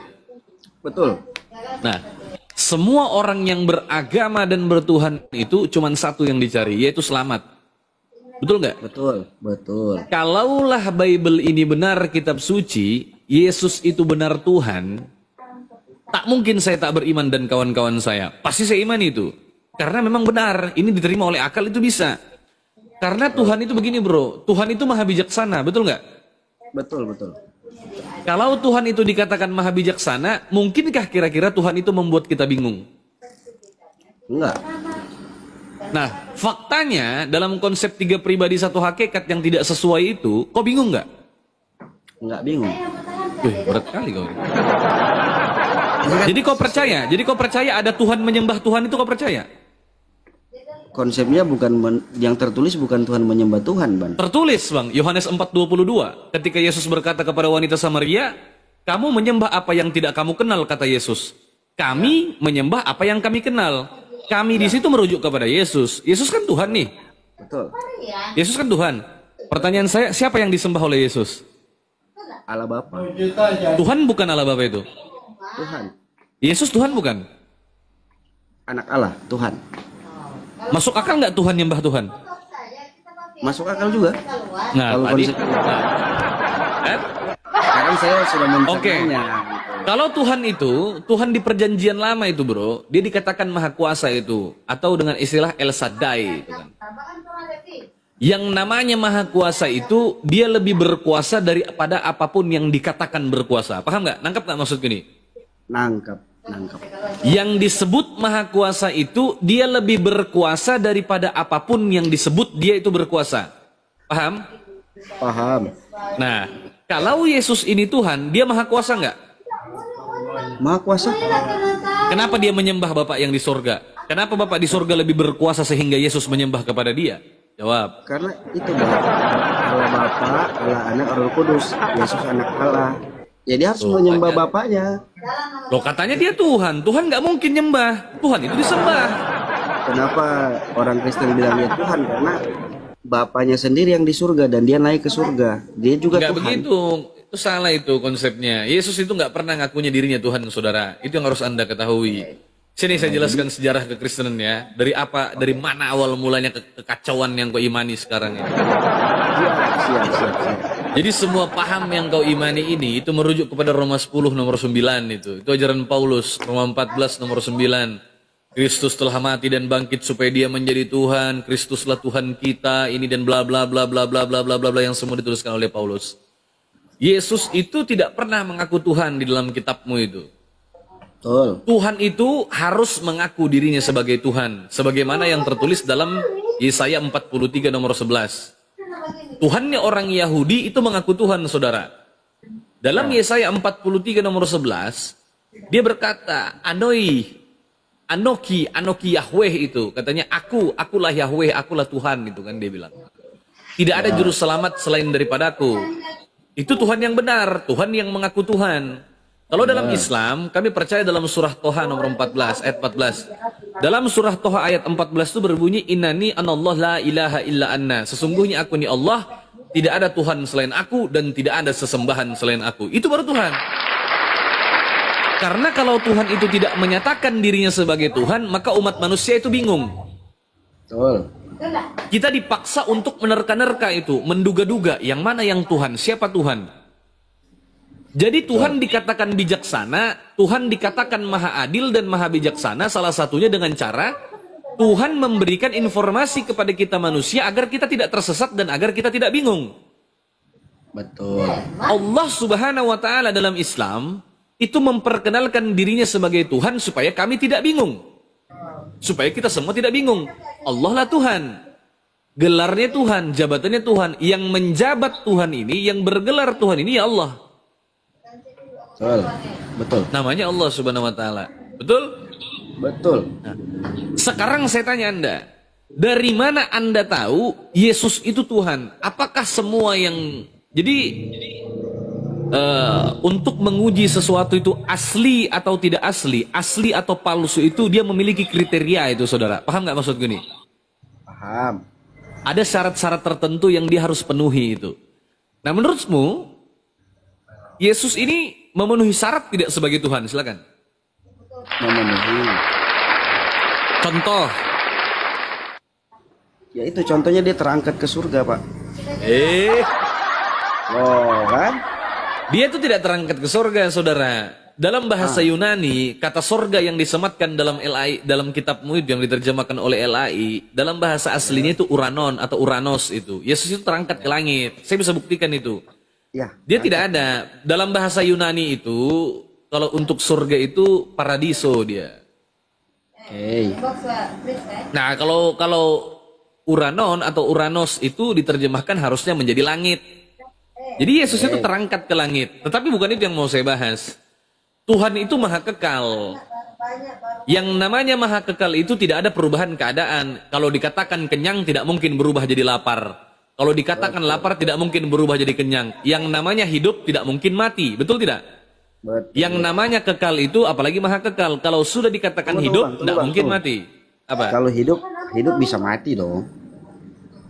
betul. Nah, semua orang yang beragama dan bertuhan itu cuma satu yang dicari, yaitu selamat. Betul nggak? Betul, betul. Kalaulah Bible ini benar kitab suci, Yesus itu benar Tuhan, tak mungkin saya tak beriman dan kawan-kawan saya. Pasti saya iman itu. Karena memang benar, ini diterima oleh akal itu bisa. Karena Tuhan itu begini bro, Tuhan itu maha bijaksana, betul nggak? Betul, betul. Kalau Tuhan itu dikatakan maha bijaksana, mungkinkah kira-kira Tuhan itu membuat kita bingung? Enggak. Nah, faktanya dalam konsep tiga pribadi satu hakikat yang tidak sesuai itu, kok bingung nggak? Enggak bingung. Wih, berat kali kau ini. Jadi kau percaya ada Tuhan menyembah Tuhan itu kau percaya? Konsepnya yang tertulis bukan Tuhan menyembah Tuhan, Bang. Tertulis Bang, Yohanes 4:22. Ketika Yesus berkata kepada wanita Samaria, kamu menyembah apa yang tidak kamu kenal, kata Yesus. Kami menyembah apa yang kami kenal. Kami di situ merujuk kepada Yesus. Yesus kan Tuhan nih. Betul. Yesus kan Tuhan. Pertanyaan saya, siapa yang disembah oleh Yesus? Allah Bapa. Tuhan bukan Allah Bapa itu. Tuhan. Yesus Tuhan bukan? Anak Allah, Tuhan. Masuk akal nggak Tuhan nyembah Tuhan? Masuk akal juga. Nah, Kalau tadi. konsep- Kan? Sekarang saya sudah Oke. mencernanya. Kalau Tuhan itu, Tuhan di perjanjian lama itu bro, dia dikatakan maha kuasa itu. Atau dengan istilah El Shaddai. Itu kan. Yang namanya maha kuasa itu, dia lebih berkuasa daripada apapun yang dikatakan berkuasa. Paham nggak? Nangkap nggak maksud gini? Nangkap. Yang disebut maha kuasa itu, dia lebih berkuasa daripada apapun yang disebut dia itu berkuasa. Paham? Paham. Nah, kalau Yesus ini Tuhan, dia maha kuasa nggak? Maha kuasa. Kenapa dia menyembah Bapak yang di sorga? Kenapa Bapak di sorga lebih berkuasa sehingga Yesus menyembah kepada dia? Jawab. Karena itu Bang. Allah Bapa, Allah Anak, Roh Kudus. Yesus anak Allah. Jadi harus menyembah Bapaknya. Loh, katanya dia Tuhan. Tuhan nggak mungkin nyembah. Tuhan itu disembah. Kenapa orang Kristen bilang dia Tuhan? Karena Bapaknya sendiri yang di surga dan dia naik ke surga. Dia juga Nggak Tuhan. begitu. Itu salah itu konsepnya. Yesus itu nggak pernah ngakunya dirinya Tuhan, saudara. Itu yang harus Anda ketahui. Sini saya jelaskan sejarah kekristenan ya. Dari mana awal mulanya kekacauan yang kau imani sekarang ini. Siap. Jadi semua paham yang kau imani ini itu merujuk kepada Roma 10 nomor 9 itu. Itu ajaran Paulus, Roma 14 nomor 9. Kristus telah mati dan bangkit supaya dia menjadi Tuhan. Kristuslah Tuhan kita ini dan bla bla bla bla bla bla bla bla bla yang semua dituliskan oleh Paulus. Yesus itu tidak pernah mengaku Tuhan di dalam kitabmu itu. Betul. Tuhan itu harus mengaku dirinya sebagai Tuhan. Sebagaimana yang tertulis dalam Yesaya 43 nomor 11. Tuhannya orang Yahudi itu mengaku Tuhan, saudara. Dalam Yesaya 43 nomor 11, dia berkata, Anoki Yahweh itu. Katanya, akulah Yahweh, akulah Tuhan, itu kan dia bilang. Tidak ada juru selamat selain daripadaku. Itu Tuhan yang benar, Tuhan yang mengaku Tuhan. Kalau dalam Islam, kami percaya dalam surah Toha nomor 14, ayat 14. Dalam surah Toha ayat 14 itu berbunyi, Innani anallah la ilaha illa anna. Sesungguhnya aku ni Allah, tidak ada Tuhan selain aku, dan tidak ada sesembahan selain aku. Itu baru Tuhan. Karena kalau Tuhan itu tidak menyatakan dirinya sebagai Tuhan, maka umat manusia itu bingung. Betul. Kita dipaksa untuk menerka-nerka itu, menduga-duga, yang mana yang Tuhan, siapa Tuhan. Jadi Tuhan dikatakan bijaksana, Tuhan dikatakan maha adil dan maha bijaksana, salah satunya dengan cara Tuhan memberikan informasi kepada kita manusia agar kita tidak tersesat dan agar kita tidak bingung. Betul. Allah Subhanahu wa taala dalam Islam itu memperkenalkan dirinya sebagai Tuhan supaya kami tidak bingung. Supaya kita semua tidak bingung. Allah lah Tuhan. Gelarnya Tuhan, jabatannya Tuhan. Yang menjabat Tuhan ini, yang bergelar Tuhan ini ya Allah. Betul. Namanya Allah Subhanahu wa taala. Betul? Betul. Nah, sekarang saya tanya Anda, dari mana Anda tahu Yesus itu Tuhan? Apakah semua yang untuk menguji sesuatu itu asli atau tidak asli, asli atau palsu itu dia memiliki kriteria itu, saudara. Paham nggak maksud gini? Paham. Ada syarat-syarat tertentu yang dia harus penuhi itu. Nah, menurutmu Yesus ini memenuhi syarat tidak sebagai Tuhan? Silakan. Memenuhi. Contoh. Ya itu contohnya dia terangkat ke surga, Pak. Oh, kan? Dia itu tidak terangkat ke surga, saudara. Dalam bahasa Yunani, kata surga yang disematkan dalam LAI, dalam kitabmu itu yang diterjemahkan oleh LAI, dalam bahasa aslinya itu Uranon atau Uranos itu. Yesus itu terangkat ke langit. Saya bisa buktikan itu. Ya. Dia tidak ada. Dalam bahasa Yunani itu, kalau untuk surga itu paradiso dia. Oke. Nah, kalau Uranon atau Uranos itu diterjemahkan harusnya menjadi langit. Jadi Yesus itu terangkat ke langit. Tetapi bukan itu yang mau saya bahas. Tuhan itu maha kekal. Yang namanya maha kekal itu tidak ada perubahan keadaan. Kalau dikatakan kenyang tidak mungkin berubah jadi lapar. Kalau dikatakan lapar tidak mungkin berubah jadi kenyang. Yang namanya hidup tidak mungkin mati. Betul tidak? Betul. Yang namanya kekal itu apalagi maha kekal. Kalau sudah dikatakan hidup tidak mungkin mati. Apa? Kalau hidup bisa mati dong.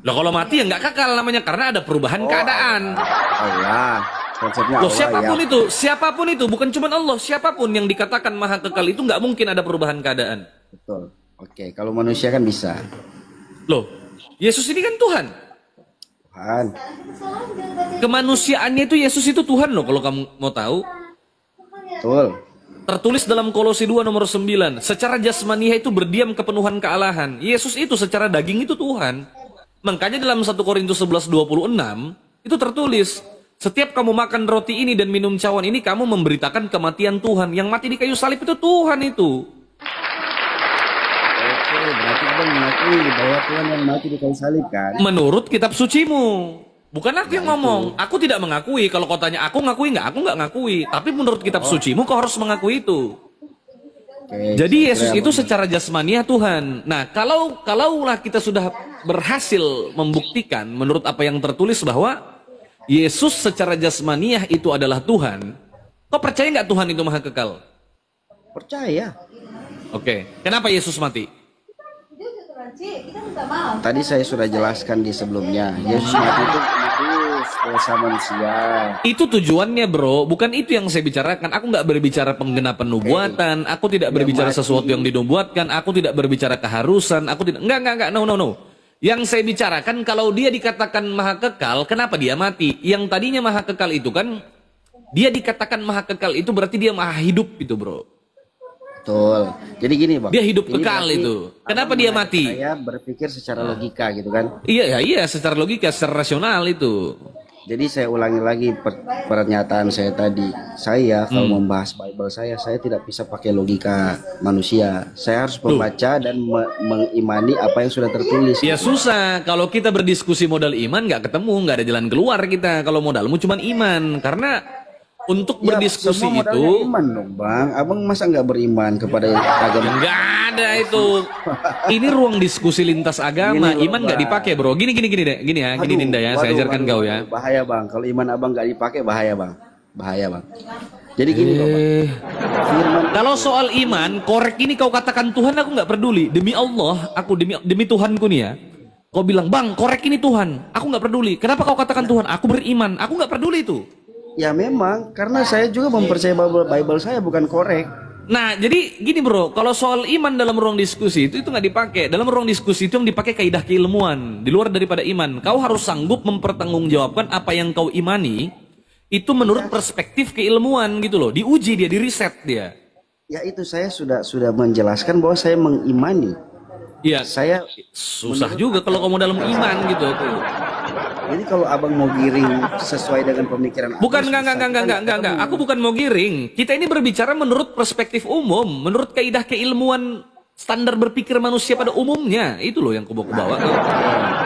Loh, kalau mati ya nggak kekal namanya karena ada perubahan keadaan. Allah. Konsepnya Loh, Allah siapapun itu, bukan cuma Allah, siapapun yang dikatakan maha kekal itu nggak mungkin ada perubahan keadaan. Betul. Oke, kalau manusia kan bisa. Loh, Yesus ini kan Tuhan. Tuhan. Kemanusiaannya itu Yesus itu Tuhan loh, kalau kamu mau tahu. Betul. Tertulis dalam Kolose 2 nomor 9, secara jasmaniah itu berdiam kepenuhan kealahan. Yesus itu secara daging itu Tuhan. Makanya dalam 1 Korintus 11:26 itu tertulis, setiap kamu makan roti ini dan minum cawan ini, kamu memberitakan kematian Tuhan. Yang mati di kayu salib itu Tuhan itu. Oke, berarti Abang mengakui bahwa Tuhan yang mati di kayu salib kan? Menurut kitab sucimu. Bukan aku yang ngomong, aku tidak mengakui. Kalau kau tanya aku ngakui nggak, aku nggak ngakui. Tapi menurut kitab sucimu kau harus mengakui itu. Oke, Jadi Yesus saya itu secara jasmaniah Tuhan. Nah, kalaulah kita sudah berhasil membuktikan menurut apa yang tertulis bahwa Yesus secara jasmaniah itu adalah Tuhan, kau percaya nggak Tuhan itu maha kekal? percaya. Oke, kenapa Yesus mati? Tadi saya sudah jelaskan di sebelumnya. Yesus mati itu menebus dosa manusia. Itu tujuannya bro, bukan itu yang saya bicarakan. Aku nggak berbicara penggenapan nubuatan, aku tidak berbicara sesuatu yang dinubuatkan, aku tidak berbicara keharusan, aku tidak, enggak, no. Yang saya bicarakan kalau dia dikatakan maha kekal, kenapa dia mati? Yang tadinya maha kekal itu kan, dia dikatakan maha kekal itu berarti dia maha hidup itu bro. Betul. Jadi gini bang. Dia hidup Ini kekal berarti itu. Kenapa abang dia mengajak mati? Saya berpikir secara logika gitu kan. Iya, secara logika, secara rasional itu. Jadi saya ulangi lagi pernyataan saya tadi. Saya kalau membahas Bible saya tidak bisa pakai logika manusia. Saya harus membaca dan mengimani apa yang sudah tertulis. Ya susah, kalau kita berdiskusi modal iman nggak ketemu, nggak ada jalan keluar kita. Kalau modalmu cuma iman, karena untuk Ya, berdiskusi semua modalnya itu iman dong bang. Abang masa nggak beriman kepada agama? nggak ada itu. Ini ruang diskusi lintas agama. Gini loh, Iman nggak Bang. dipakai bro. Gini deh, gini ya, gini Ninda ya. Saya ajarkan kau ya. Bahaya bang. Kalau iman abang nggak dipakai bahaya bang. Bahaya bang. Jadi gini loh bang. Firman Kalau soal iman, korek ini kau katakan Tuhan, aku nggak peduli. Demi Allah, aku demi Tuhanku nih ya. Kau bilang bang, korek ini Tuhan, aku nggak peduli. Kenapa kau katakan Tuhan? Aku beriman, aku nggak peduli itu. ya memang karena saya juga mempercayai Bible saya bukan korek. Nah, jadi gini bro, kalau soal iman dalam ruang diskusi itu nggak dipakai. Dalam ruang diskusi itu yang dipakai kaidah keilmuan, di luar daripada iman. Kau harus sanggup mempertanggungjawabkan apa yang kau imani itu menurut perspektif keilmuan gitu loh. Diuji dia, diriset dia. Ya itu saya sudah menjelaskan bahwa saya mengimani. Iya, Saya susah juga kalau kamu dalam iman gitu. jadi kalau abang mau giring sesuai dengan pemikiran abang, Bukan, susah. enggak. Aku bukan mau giring. Kita ini berbicara menurut perspektif umum, menurut kaidah keilmuan standar berpikir manusia pada umumnya. Itu loh yang aku bawa.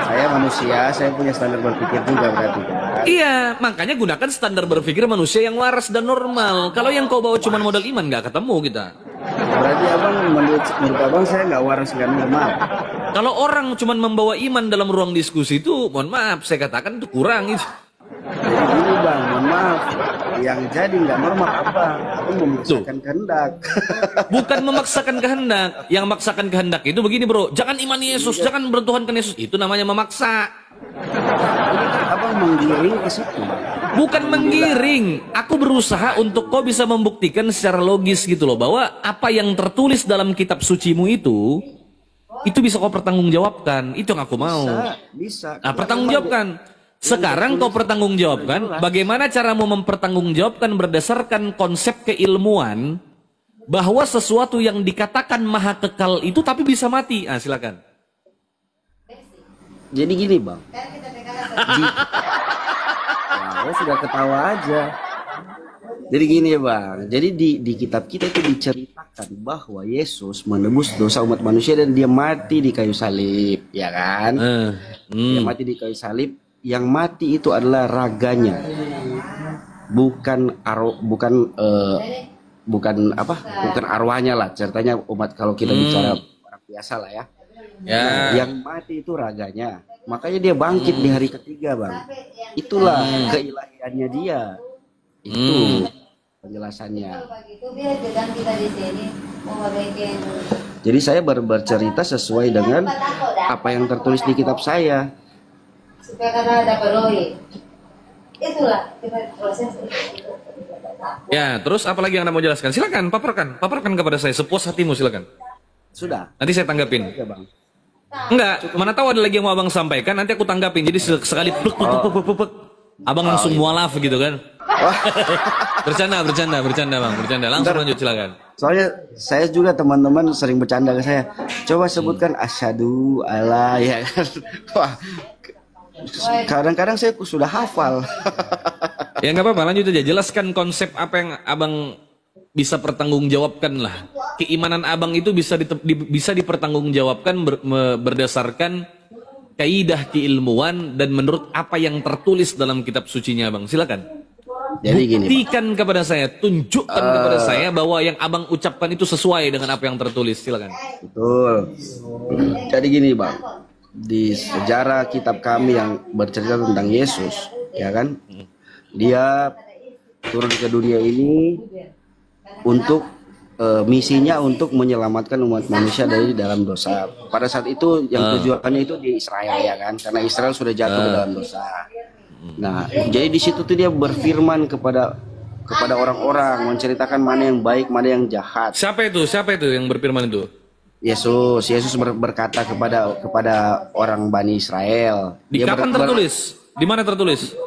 Saya manusia, saya punya standar berpikir juga berarti kan. Iya, makanya gunakan standar berpikir manusia yang waras dan normal. Kalau yang kau bawa cuma modal iman, nggak ketemu kita. Berarti abang menurut abang saya nggak waras nggak normal. Kalau orang cuma membawa iman dalam ruang diskusi itu, mohon maaf, saya katakan itu kurang itu. Jadi gini bang, mohon maaf, yang jadi nggak normal apa? Aku memaksakan kehendak. Bukan memaksakan kehendak. Yang memaksakan kehendak itu begini bro, jangan iman Yesus, jangan bertuhankan Yesus. Itu namanya memaksa. Ini kan abang menggiring ke situ. Bukan menggiring. Aku berusaha untuk kau bisa membuktikan secara logis gitu loh, bahwa apa yang tertulis dalam kitab sucimu itu bisa kau pertanggungjawabkan. Itu yang aku mau. Bisa. Nah, pertanggungjawabkan. Sekarang kau pertanggungjawabkan bagaimana caramu mempertanggungjawabkan berdasarkan konsep keilmuan bahwa sesuatu yang dikatakan maha kekal itu tapi bisa mati. Ah, silakan. Jadi gini bang. Ya, sudah ketawa aja. Jadi gini ya bang. Jadi di kitab kita itu diceritakan bahwa Yesus menebus dosa umat manusia dan dia mati di kayu salib, ya kan? Dia mati di kayu salib. Yang mati itu adalah raganya, bukan arwahnya lah. Ceritanya umat kalau kita bicara orang biasa lah ya. Yang mati itu raganya. Makanya dia bangkit di hari ketiga bang. Itulah keilahiannya dia. Itu penjelasannya. Jadi saya bercerita sesuai dengan apa yang tertulis di kitab saya. Supaya karena ada peroyi. Itulah proses itu. Ya, terus apa lagi yang Anda mau jelaskan? Silakan, paparkan kepada saya sepuas hatimu, silakan. Sudah. Nanti saya tanggapin. Ya bang. Enggak, mana tahu ada lagi yang mau abang sampaikan, nanti aku tanggapin. Jadi sekali pluk, abang langsung mualaf gitu kan. Bercanda bang, langsung lanjut silakan. Soalnya saya juga teman-teman sering bercanda ke saya. Coba sebutkan asyhadu alla ya kan. Wah. Kadang-kadang saya sudah hafal. Ya nggak apa-apa, lanjut aja. Jelaskan konsep apa yang abang bisa pertanggungjawabkan lah. Keimanan abang itu bisa dipertanggungjawabkan berdasarkan kaidah keilmuan dan menurut apa yang tertulis dalam kitab sucinya, Bang. Silakan. Jadi gini, Bang. Buktikan kepada saya, tunjukkan kepada saya bahwa yang Abang ucapkan itu sesuai dengan apa yang tertulis. Silakan. Betul. Jadi gini, Bang. Di sejarah kitab kami yang bercerita tentang Yesus, ya kan? Dia turun ke dunia ini untuk misinya untuk menyelamatkan umat manusia dari dalam dosa. Pada saat itu yang tujuannya itu di Israel, ya kan? Karena Israel sudah jatuh ke dalam dosa. Nah, jadi di situ tuh dia berfirman kepada orang-orang, menceritakan mana yang baik, mana yang jahat. Siapa itu? Siapa itu yang berfirman itu? Yesus berkata kepada orang Bani Israel. Di kapan tertulis? Di mana tertulis?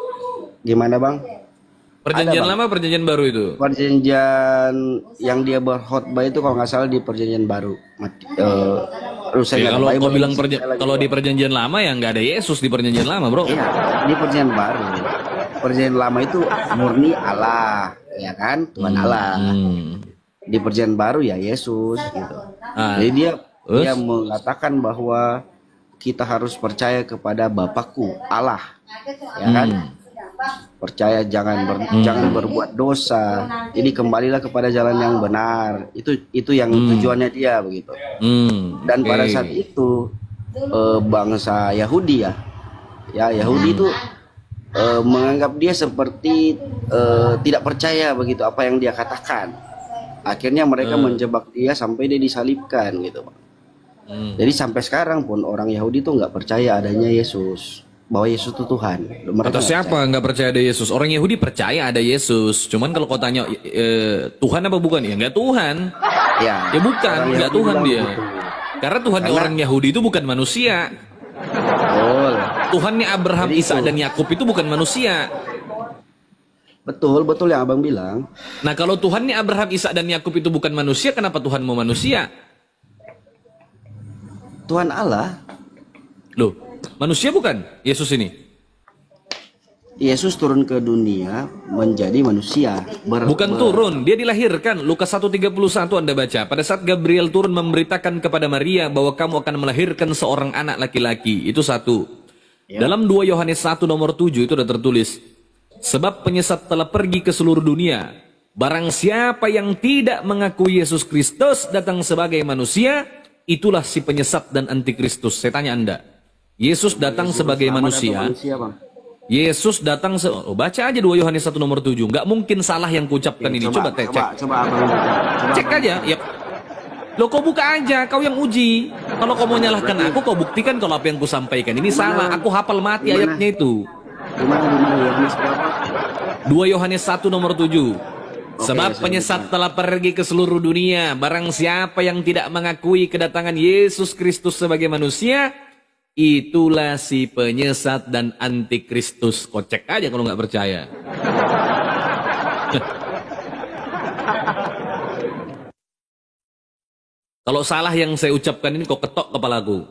Gimana, Bang? Perjanjian Ada, Bang. lama, perjanjian baru itu. Perjanjian yang dia berkhotbah itu kalau nggak salah di perjanjian baru. Ya, kalau kau bilang kalau di perjanjian lama ya nggak ada Yesus di perjanjian lama, bro. Iya, di perjanjian baru. Perjanjian lama itu murni Allah, ya kan? Tuhan Allah. Di perjanjian baru ya Yesus gitu. Jadi dia mengatakan bahwa kita harus percaya kepada Bapakku Allah, ya kan? Percaya jangan berbuat dosa. Jadi kembalilah kepada jalan yang benar. Itu yang tujuannya dia begitu. Dan pada saat itu bangsa Yahudi Yahudi itu menganggap dia seperti tidak percaya begitu apa yang dia katakan. Akhirnya mereka menjebak dia sampai dia disalibkan gitu, Pak. Jadi sampai sekarang pun orang Yahudi itu nggak percaya adanya Yesus, bahwa Yesus itu Tuhan. Atau siapa nggak percaya ada Yesus? Orang Yahudi percaya ada Yesus. Cuman kalau kau tanya Tuhan apa bukan? Ya nggak Tuhan. Ya bukan, nggak Tuhan dia. Begitu. Karena Tuhan orang Yahudi itu bukan manusia. Betul. Tuhannya Abraham, Jadi Ishak dan Yakub itu bukan manusia. Betul yang Abang bilang. Nah kalau Tuhannya Abraham, Ishak dan Yakub itu bukan manusia, kenapa Tuhan mau manusia? Tuhan Allah. Loh, manusia bukan Yesus ini? Yesus turun ke dunia menjadi manusia. Bukan turun, dia dilahirkan. Lukas 1:31 Anda baca. Pada saat Gabriel turun memberitakan kepada Maria bahwa kamu akan melahirkan seorang anak laki-laki. Itu satu. Dalam 2 Yohanes 1 nomor 7 itu sudah tertulis. Sebab penyesat telah pergi ke seluruh dunia. Barang siapa yang tidak mengakui Yesus Kristus datang sebagai manusia, itulah si penyesat dan antikristus. Saya tanya Anda. Yesus datang sebagai manusia. Bang. Yesus datang baca aja 2 Yohanes 1 nomor 7. Nggak mungkin salah yang kuucapkan ini. Coba cek. Coba Abang buka. Cek aja. Ya. Lo kau buka aja, kau yang uji. Kalau kau mau nyalahkan aku, kau buktikan kalau apa yang kusampaikan ini salah. Aku hafal mati ayatnya itu. Gimana Yohanes berapa? 2 Yohanes 1 nomor 7. Sebab penyesat telah pergi ke seluruh dunia. Barang siapa yang tidak mengakui kedatangan Yesus Kristus sebagai manusia, itulah si penyesat dan antikristus. Kau cek aja kalau nggak percaya. Kalau salah yang saya ucapkan ini kau ketok kepalaku.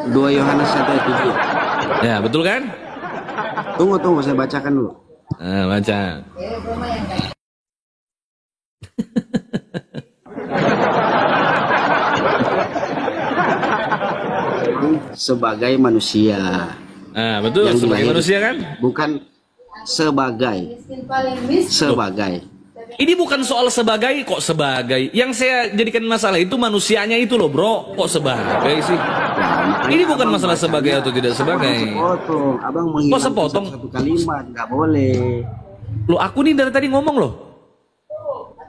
2 Yohanes 1 ayat 7. Ya betul kan? Tunggu saya bacakan dulu. Nah, baca. Sebagai manusia. Nah, betul Yang sebagai dilahirkan. manusia kan? Bukan sebagai. Ini bukan soal sebagai kok sebagai. Yang saya jadikan masalah itu manusianya itu loh, Bro. Kok sebagai sih? Ini bukan masalah sebagai atau tidak sebagai. Abang Kok sepotong? satu kalimat, nggak boleh. Loh, aku nih dari tadi ngomong loh.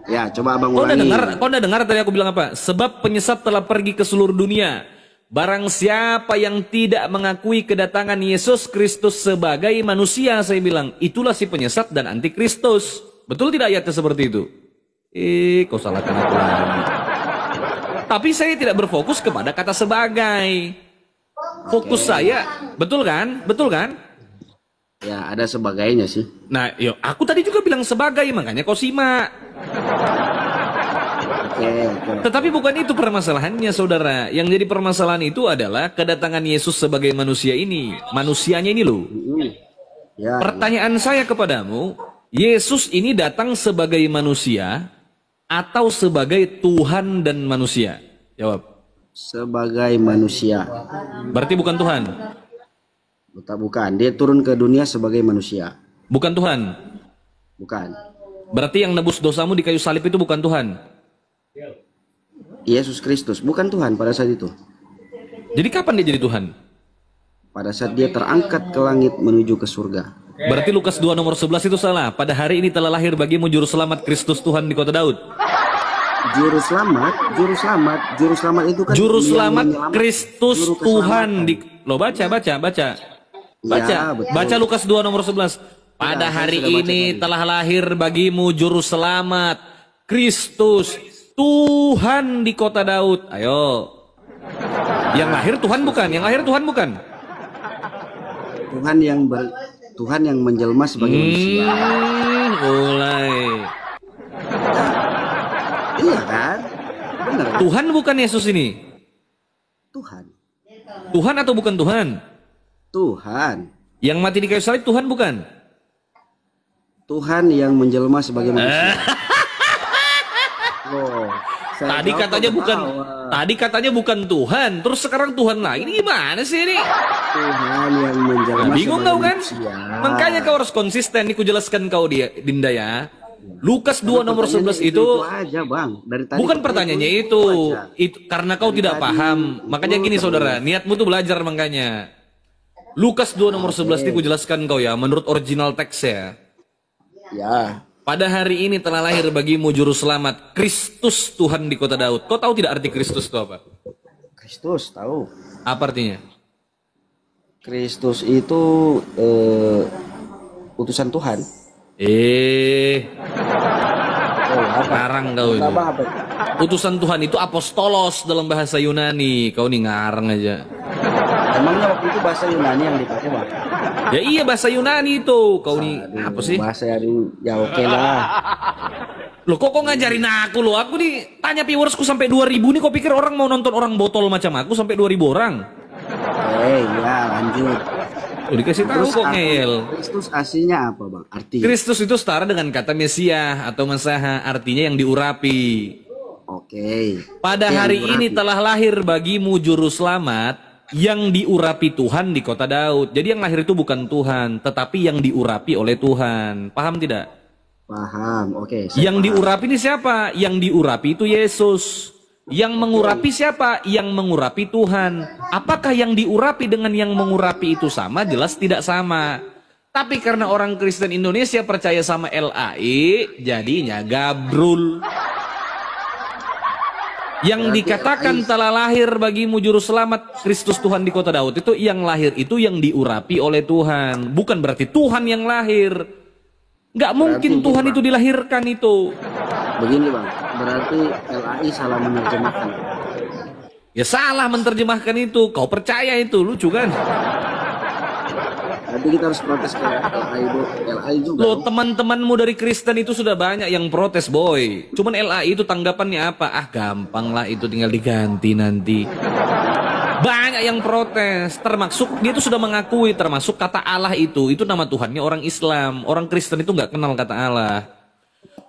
Ya, coba Abang Kau udah ulangi. dengar? Kau udah dengar tadi aku bilang apa? Sebab penyesat telah pergi ke seluruh dunia. Barang siapa yang tidak mengakui kedatangan Yesus Kristus sebagai manusia, saya bilang, itulah si penyesat dan antikristus. Betul tidak ayatnya seperti itu? Kau salahkan aku lagi. Tapi saya tidak berfokus kepada kata sebagai. Fokus saya, betul kan? Betul kan? Ya, ada sebagainya sih. Nah, yuk, aku tadi juga bilang sebagai, makanya kau simak. Oke. Tetapi bukan itu permasalahannya, saudara. Yang jadi permasalahan itu adalah kedatangan Yesus sebagai manusia ini. Manusianya ini loh. Ya, Pertanyaan saya kepadamu, Yesus ini datang sebagai manusia atau sebagai Tuhan dan manusia? Jawab. sebagai manusia. Berarti bukan Tuhan. Bukan. Dia turun ke dunia sebagai manusia. Bukan Tuhan. Bukan. Berarti yang nebus dosamu di kayu salib itu bukan Tuhan. Yesus Kristus bukan Tuhan pada saat itu. Jadi kapan dia jadi Tuhan? Pada saat dia terangkat ke langit menuju ke surga. Berarti Lukas 2 nomor 11 itu salah. Pada hari ini telah lahir bagimu juru selamat Kristus Tuhan di kota Daud. Juru selamat itu kan Juru yang selamat menyelamat- Kristus juru Tuhan keselamatan. di Loh, baca. Ya, betul. Baca Lukas 2 nomor 11. Pada Ya, saya hari sudah baca ini tadi. telah lahir bagimu juru selamat Kristus Tuhan di kota Daud. Ayo. Yang lahir Tuhan bukan? Yang lahir Tuhan bukan? Tuhan yang menjelma sebagai manusia. Mulai. Iya kan? Benar. Tuhan bukan Yesus ini? Tuhan. Tuhan atau bukan Tuhan? Tuhan. Yang mati di kayu salib Tuhan bukan? Tuhan yang menjelma sebagai manusia. Loh, saya Tadi jawab katanya ke bukan. bawah. Tadi katanya bukan Tuhan, terus sekarang Tuhan lagi. Ini gimana sih ini? Tuhan yang menjelma Nah, bingung sebagai kau kan? manusia. Makanya kau harus konsisten. Nih ku jelaskan kau Dinda ya. Lukas 2 nomor 11 Pertanyaannya itu aja, Bang. Dari tadi bukan pertanyaannya itu. aja. Itu karena kau tidak paham. Makanya gini saudara, niatmu tuh belajar makanya. Lukas 2 nomor 11 ini ku jelaskan kau ya, menurut original teks ya. Ya, Pada hari ini telah lahir bagimu juru selamat Kristus Tuhan di kota Daud. Kau tahu tidak arti Kristus itu apa? Kristus tahu. Apa artinya? Kristus itu utusan Tuhan. Ngarang kau ini. Apa? Utusan Tuhan itu apostolos dalam bahasa Yunani. Kau nih ngarang aja. Emangnya waktu itu bahasa Yunani yang dipakai, Bang? Ya iya bahasa Yunani itu. Kau nih apa sih? Bahasa yang ya oke lah. Loh kok ngajarin aku loh? Aku nih tanya viewersku sampai 2000 nih. Kau pikir orang mau nonton orang botol macam aku sampai 2000 orang? Oke, ya lanjut. Tuh dikasih tahu kok ngeyel. Kristus aslinya apa, Bang? Artinya. Kristus itu setara dengan kata Mesias atau Mesaha, artinya yang diurapi. Oke. Pada Yang hari diurapi. ini telah lahir bagimu juru selamat yang diurapi Tuhan di kota Daud. Jadi yang lahir itu bukan Tuhan, tetapi yang diurapi oleh Tuhan. Paham tidak? Paham. Oke. Yang diurapi ini siapa? Yang diurapi itu Yesus. Yang mengurapi siapa? Yang mengurapi Tuhan. Apakah yang diurapi dengan yang mengurapi itu sama? Jelas tidak sama. Tapi karena orang Kristen Indonesia percaya sama LAI, jadinya gabrul. Yang dikatakan telah lahir bagimu juru selamat Kristus Tuhan di kota Daud itu yang lahir itu yang diurapi oleh Tuhan. Bukan berarti Tuhan yang lahir. Nggak mungkin Berarti Tuhan gimana? itu dilahirkan itu. Begini, Bang. Berarti LAI salah menerjemahkan. Ya salah menerjemahkan itu. Kau percaya itu, lucu kan? Berarti kita harus protes ke LAI juga. Loh teman-temanmu dari Kristen itu sudah banyak yang protes boy. Cuman LAI itu tanggapannya apa? Ah gampang lah itu tinggal diganti nanti. Banyak yang protes. Termasuk dia itu sudah mengakui termasuk kata Allah itu nama Tuhannya orang Islam. Orang Kristen itu nggak kenal kata Allah.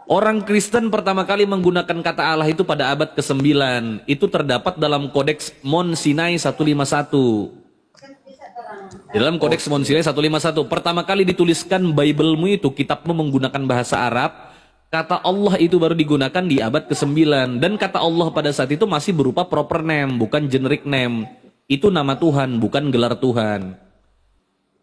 Orang Kristen pertama kali menggunakan kata Allah itu pada abad ke-9. Itu terdapat dalam Kodeks Mount Sinai 151. Di dalam Kodeks Mount Sinai 151, pertama kali dituliskan Bible-mu itu, kitabmu menggunakan bahasa Arab, kata Allah itu baru digunakan di abad ke-9. Dan kata Allah pada saat itu masih berupa proper name, bukan generic name. Itu nama Tuhan, bukan gelar Tuhan.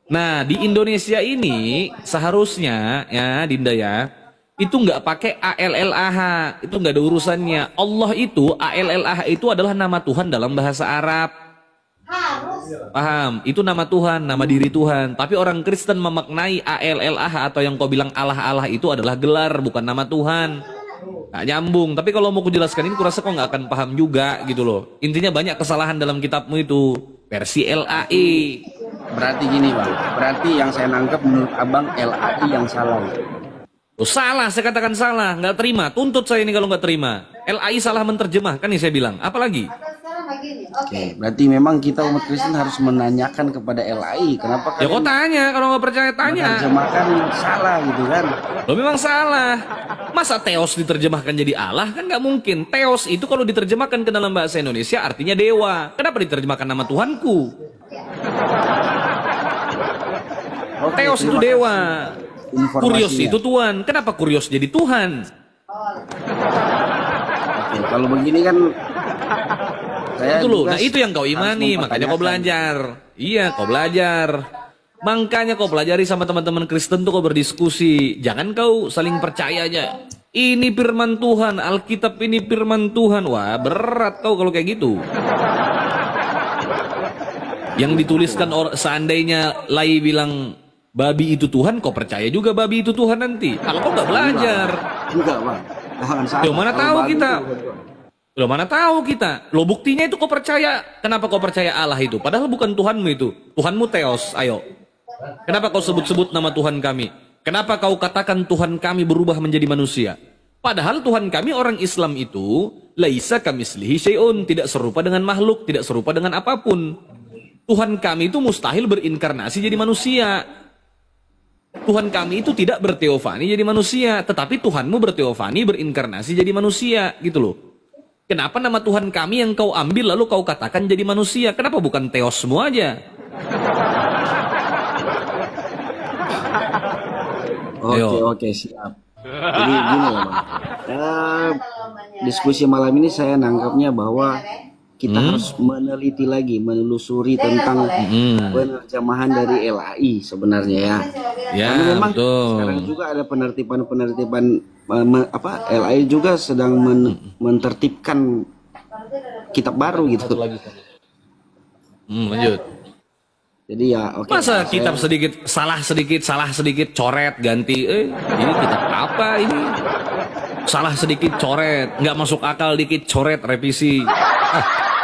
Nah, di Indonesia ini seharusnya, ya Dinda ya, itu nggak pakai ALLAH, itu nggak ada urusannya. Allah itu, ALLAH itu adalah nama Tuhan dalam bahasa Arab. Paham? Itu nama Tuhan, nama diri Tuhan. Tapi orang Kristen memaknai ALLAH atau yang kau bilang Allah-Allah itu adalah gelar, bukan nama Tuhan. Nggak nyambung. Tapi kalau mau kujelaskan ini, kurasa kau nggak akan paham juga gitu loh. Intinya banyak kesalahan dalam kitabmu itu. Versi LAI. Berarti gini, Bang. Berarti yang saya nangkep menurut Abang LAI yang salah. Oh, salah, saya katakan salah. Nggak terima. Tuntut saya ini kalau nggak terima. LAI salah menerjemahkan nih saya bilang. Apalagi? Sekarang begini, Oke, berarti memang kita umat Kristen harus menanyakan kepada LAI. Kenapa Ya kok tanya, kalau nggak percaya tanya. menerjemahkan salah gitu kan? Lo memang salah. Masa Theos diterjemahkan jadi Allah? Kan nggak mungkin. Theos itu kalau diterjemahkan ke dalam bahasa Indonesia artinya dewa. Kenapa diterjemahkan nama Tuhanku? Oke, Theos itu terima dewa. informasinya. Kurios itu Tuhan. Kenapa Kurios jadi Tuhan? Oke, kalau begini kan saya Itu loh. juga Nah itu yang kau harus imani, makanya kau mempertanyakan. belajar. Iya, kau belajar. Makanya kau pelajari sama teman-teman Kristen tuh kau berdiskusi. Jangan kau saling percaya aja. Ini firman Tuhan, Alkitab ini firman Tuhan. Wah, berat kau kalau kayak gitu. Yang dituliskan seandainya Lai bilang babi itu Tuhan, kau percaya juga babi itu Tuhan nanti. Kalau kau nggak belajar, Enggak, Bang. Jangan salah. Loh, mana Kalau tahu babi kita? itu bukan Tuhan. Loh mana tahu kita? Loh buktinya itu kau percaya. Kenapa kau percaya Allah itu? Padahal bukan Tuhanmu itu. Tuhanmu Theos. Ayo. Kenapa kau sebut-sebut nama Tuhan kami? Kenapa kau katakan Tuhan kami berubah menjadi manusia? Padahal Tuhan kami orang Islam itu laisa kamislihi syai'un, tidak serupa dengan makhluk, tidak serupa dengan apapun. Tuhan kami itu mustahil berinkarnasi jadi manusia. Tuhan kami itu tidak berteofani jadi manusia, tetapi Tuhanmu berteofani berinkarnasi jadi manusia, gitu loh. Kenapa nama Tuhan kami yang kau ambil lalu kau katakan jadi manusia? Kenapa bukan Theos semua aja? Oke, siap. Jadi gini ya, Bang. Diskusi malam ini saya nangkapnya bahwa kita harus meneliti lagi, menelusuri tentang penerjemahan dari LAI sebenarnya ya. Ya, Karena memang betul. sekarang juga ada penertiban LAI juga sedang mentertibkan kitab baru gitu. Lanjut. Jadi ya oke. Masa kitab sedikit, salah sedikit, coret, ganti. Ini kitab apa ini? Salah sedikit, coret. Nggak masuk akal dikit, coret, revisi.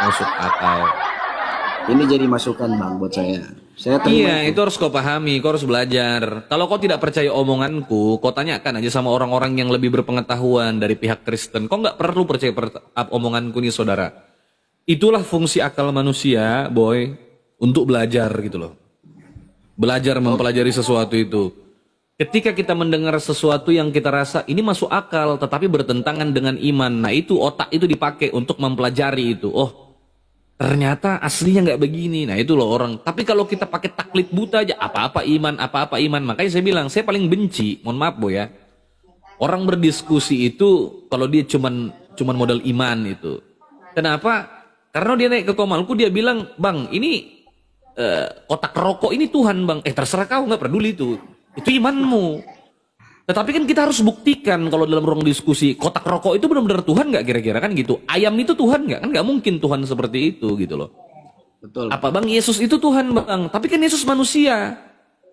Masuk akal. Ini jadi masukan Bang buat saya. Saya terima. Iya, itu harus kau pahami, kau harus belajar. Kalau kau tidak percaya omonganku, kau tanyakan aja sama orang-orang yang lebih berpengetahuan dari pihak Kristen. Kau nggak perlu percaya omonganku nih saudara. Itulah fungsi akal manusia, boy, untuk belajar gitu loh. Belajar mempelajari sesuatu itu. Ketika kita mendengar sesuatu yang kita rasa ini masuk akal, tetapi bertentangan dengan iman. Nah itu otak itu dipakai untuk mempelajari itu. Oh, ternyata aslinya nggak begini. Nah itu loh orang. Tapi kalau kita pakai taklid buta aja, apa-apa iman. Makanya saya bilang, saya paling benci, mohon maaf boy ya. Orang berdiskusi itu kalau dia cuman modal iman itu. Kenapa? Karena dia naik ke komalku, dia bilang, bang ini kotak rokok ini Tuhan bang. Terserah kau, nggak peduli itu imanmu. Tetapi kan kita harus buktikan kalau dalam ruang diskusi kotak rokok itu benar-benar Tuhan nggak kira-kira kan gitu. Ayam itu Tuhan nggak? Kan nggak mungkin Tuhan seperti itu gitu loh. Betul. Apa bang Yesus itu Tuhan bang? Tapi kan Yesus manusia.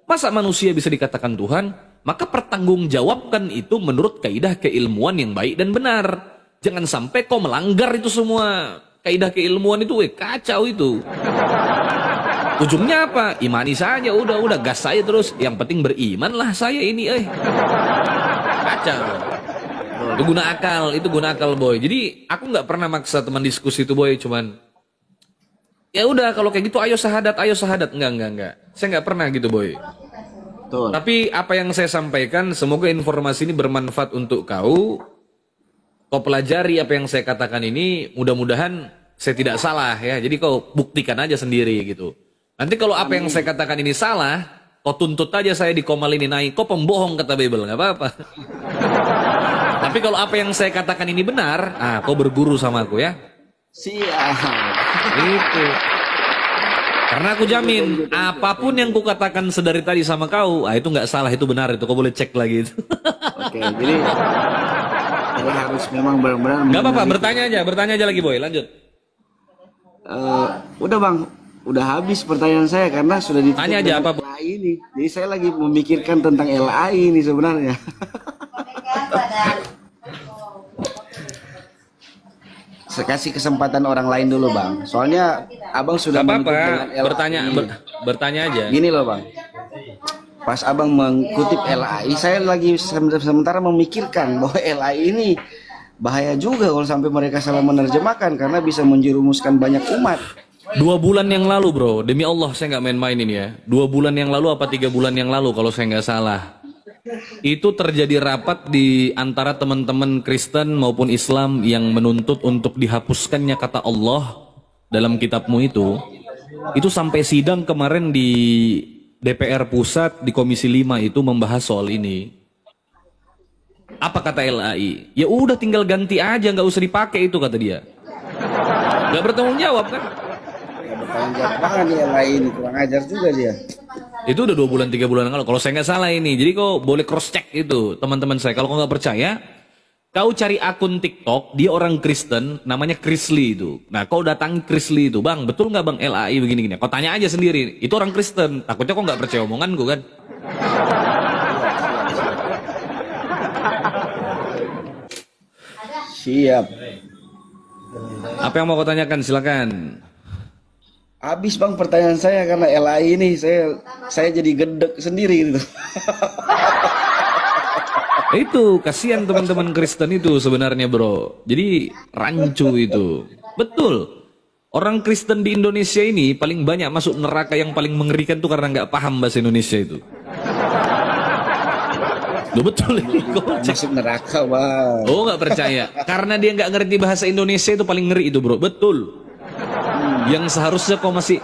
Masa manusia bisa dikatakan Tuhan? Maka pertanggungjawabkan itu menurut kaidah keilmuan yang baik dan benar. Jangan sampai kau melanggar itu semua. Kaidah keilmuan itu kacau itu. Ujungnya apa? Imani saja, udah gas saya terus. Yang penting berimanlah saya ini, kacau. Itu guna akal boy. Jadi aku nggak pernah maksa teman diskusi itu boy, cuman ya udah kalau kayak gitu ayo sahadat. Enggak. Saya nggak pernah gitu boy. Betul. Tapi apa yang saya sampaikan, semoga informasi ini bermanfaat untuk kau. Kau pelajari apa yang saya katakan ini, mudah-mudahan saya tidak salah ya. Jadi kau buktikan aja sendiri gitu. Nanti kalau apa yang saya katakan ini salah, kau tuntut aja saya di komal ini naik. Kau pembohong kata Bible, nggak apa-apa. Tapi kalau apa yang saya katakan ini benar, kau berguru sama aku ya. Siap. Itu. Karena aku jamin, apapun yang kukatakan sedari tadi sama kau, itu nggak salah, itu benar, itu kau boleh cek lagi itu. Oke, jadi saya harus memang benar-benar. Nggak apa-apa, bertanya aja lagi boy, lanjut. Udah bang, udah habis pertanyaan saya karena sudah ditutup Tanya aja dengan apa, Bu? LAI ini. Jadi saya lagi memikirkan tentang LAI ini sebenarnya. Saya kasih kesempatan orang lain dulu bang. Soalnya abang sudah Nggak menutup apa-apa, dengan LAI. bertanya aja. Gini loh bang. Pas abang mengutip LAI, saya lagi sementara memikirkan bahwa LAI ini bahaya juga kalau sampai mereka salah menerjemahkan karena bisa menjerumuskan banyak umat. 2 bulan yang lalu bro, demi Allah saya nggak main-main ini ya. 2 bulan yang lalu apa 3 bulan yang lalu kalau saya nggak salah. Itu terjadi rapat di antara teman-teman Kristen maupun Islam yang menuntut untuk dihapuskannya kata Allah dalam kitabmu itu. Itu sampai sidang kemarin di DPR pusat di Komisi 5 itu membahas soal ini. Apa kata LAI? Ya udah tinggal ganti aja, nggak usah dipakai itu kata dia. Nggak bertanggung jawab kan? Ya, bertanggung jawab banget dia lain, kurang ajar juga dia. Itu udah 2 bulan 3 bulan lalu. Kalau saya nggak salah ini. Jadi kau boleh cross check itu teman-teman saya. Kalau kau nggak percaya, kau cari akun TikTok, dia orang Kristen, namanya Krisli itu. Nah, kau datangi Krisli itu, bang, betul nggak bang LAI begini-gini? Kau tanya aja sendiri, itu orang Kristen. Takutnya kau nggak percaya omonganku kan? Siap. Apa yang mau kau tanyakan? Silakan. Habis bang pertanyaan saya karena LAI ini saya jadi gedek sendiri gitu. Itu kasihan teman-teman Kristen itu sebenarnya bro. Jadi rancu itu. Betul. Orang Kristen di Indonesia ini paling banyak masuk neraka yang paling mengerikan tuh karena nggak paham bahasa Indonesia itu. Loh betul ini. Masuk neraka bang. Oh nggak percaya. Karena dia nggak ngerti bahasa Indonesia itu paling ngeri itu bro. Betul. Yang seharusnya kau masih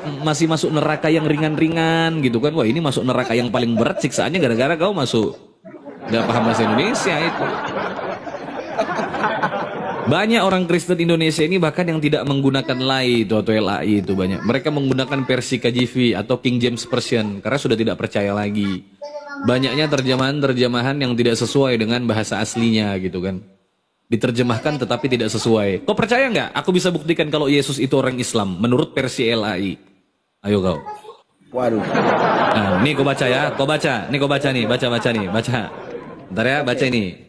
masuk neraka yang ringan-ringan gitu kan. Wah ini masuk neraka yang paling berat siksaannya gara-gara kau masuk nggak paham bahasa Indonesia itu. Banyak orang Kristen Indonesia ini bahkan yang tidak menggunakan LAI itu atau LAI itu banyak. Mereka menggunakan versi KJV atau King James Version karena sudah tidak percaya lagi. Banyaknya terjemahan-terjemahan yang tidak sesuai dengan bahasa aslinya gitu kan. Diterjemahkan tetapi tidak sesuai. Kau percaya nggak? Aku bisa buktikan kalau Yesus itu orang Islam menurut versi LAI. Ayo kau. Waduh. Nah, nih kau baca ya, kau baca. Nih kau baca nih, baca nih, baca. Bentar ya, baca ini.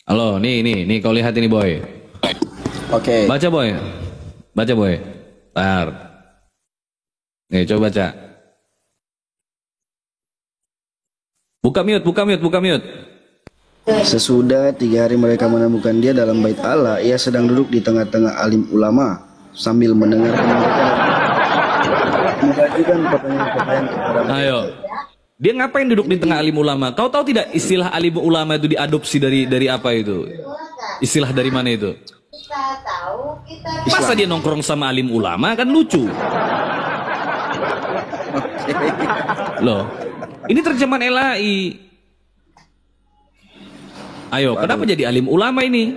Halo, nih kau lihat ini boy. Oke. Baca boy. Baca boy. Bentar. Nih coba baca. Buka mute. Sesudah 3 hari mereka menemukan dia dalam bait Allah, ia sedang duduk di tengah-tengah alim ulama sambil mendengarkan mereka mengajukan pertanyaan-pertanyaan kepada mereka. Ayo. Dia ngapain duduk di tengah alim ulama? Kau tahu tidak istilah alim ulama itu diadopsi dari apa itu? Istilah dari mana itu? Kita tahu, kita Masa dia nongkrong sama alim ulama kan lucu. Loh, ini terjemahan LAI. Ayo, kenapa jadi alim ulama ini?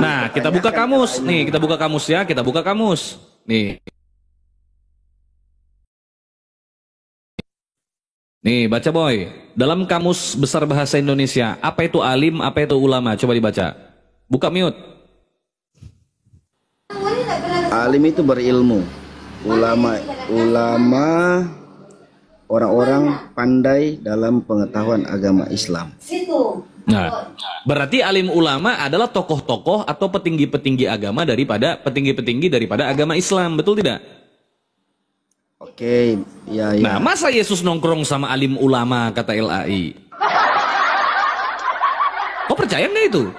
Nah, kita buka kamus. Nih, kita buka kamus ya. Kita buka kamus. Nih. Nih, baca boy. Dalam Kamus Besar Bahasa Indonesia, apa itu alim, apa itu ulama? Coba dibaca. Buka mute. Alim itu berilmu. Ulama orang-orang pandai dalam pengetahuan agama Islam. situ. Nah, berarti alim ulama adalah tokoh-tokoh atau petinggi-petinggi agama daripada agama Islam, betul tidak? Oke, ya. Nah, masa Yesus nongkrong sama alim ulama kata LAI? Kau percaya nggak itu?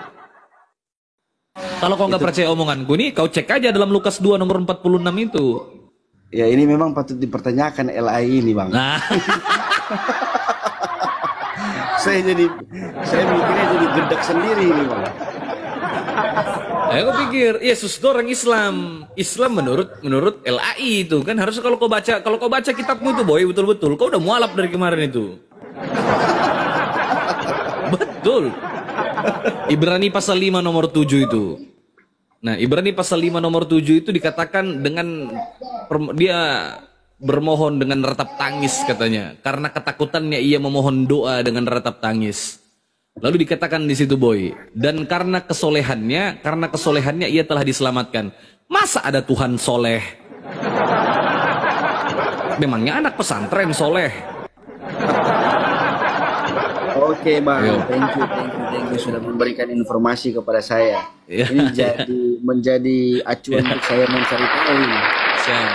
Kalau kau nggak percaya omonganku nih, kau cek aja dalam Lukas 2 nomor 46 itu. Ya ini memang patut dipertanyakan LAI ini bang. Nah, saya mikirnya jadi gedek sendiri ini bang. aku pikir Yesus itu orang Islam. Islam menurut LAI itu kan harusnya kalau kau baca kitabmu itu boy betul-betul. Kau udah mualaf dari kemarin itu. Betul. Ibrani pasal 5 nomor 7 itu. Nah, Ibrani pasal 5 nomor 7 itu dikatakan dengan dia bermohon dengan ratap tangis katanya. Karena ketakutannya ia memohon doa dengan ratap tangis. Lalu dikatakan di situ boy, dan karena kesolehannya ia telah diselamatkan. Masa ada Tuhan soleh? Memangnya anak pesantren soleh? Oke bang, Ayo. thank you sudah memberikan informasi kepada saya. Ya, Ini menjadi acuan untuk saya mencari tahu. Siap.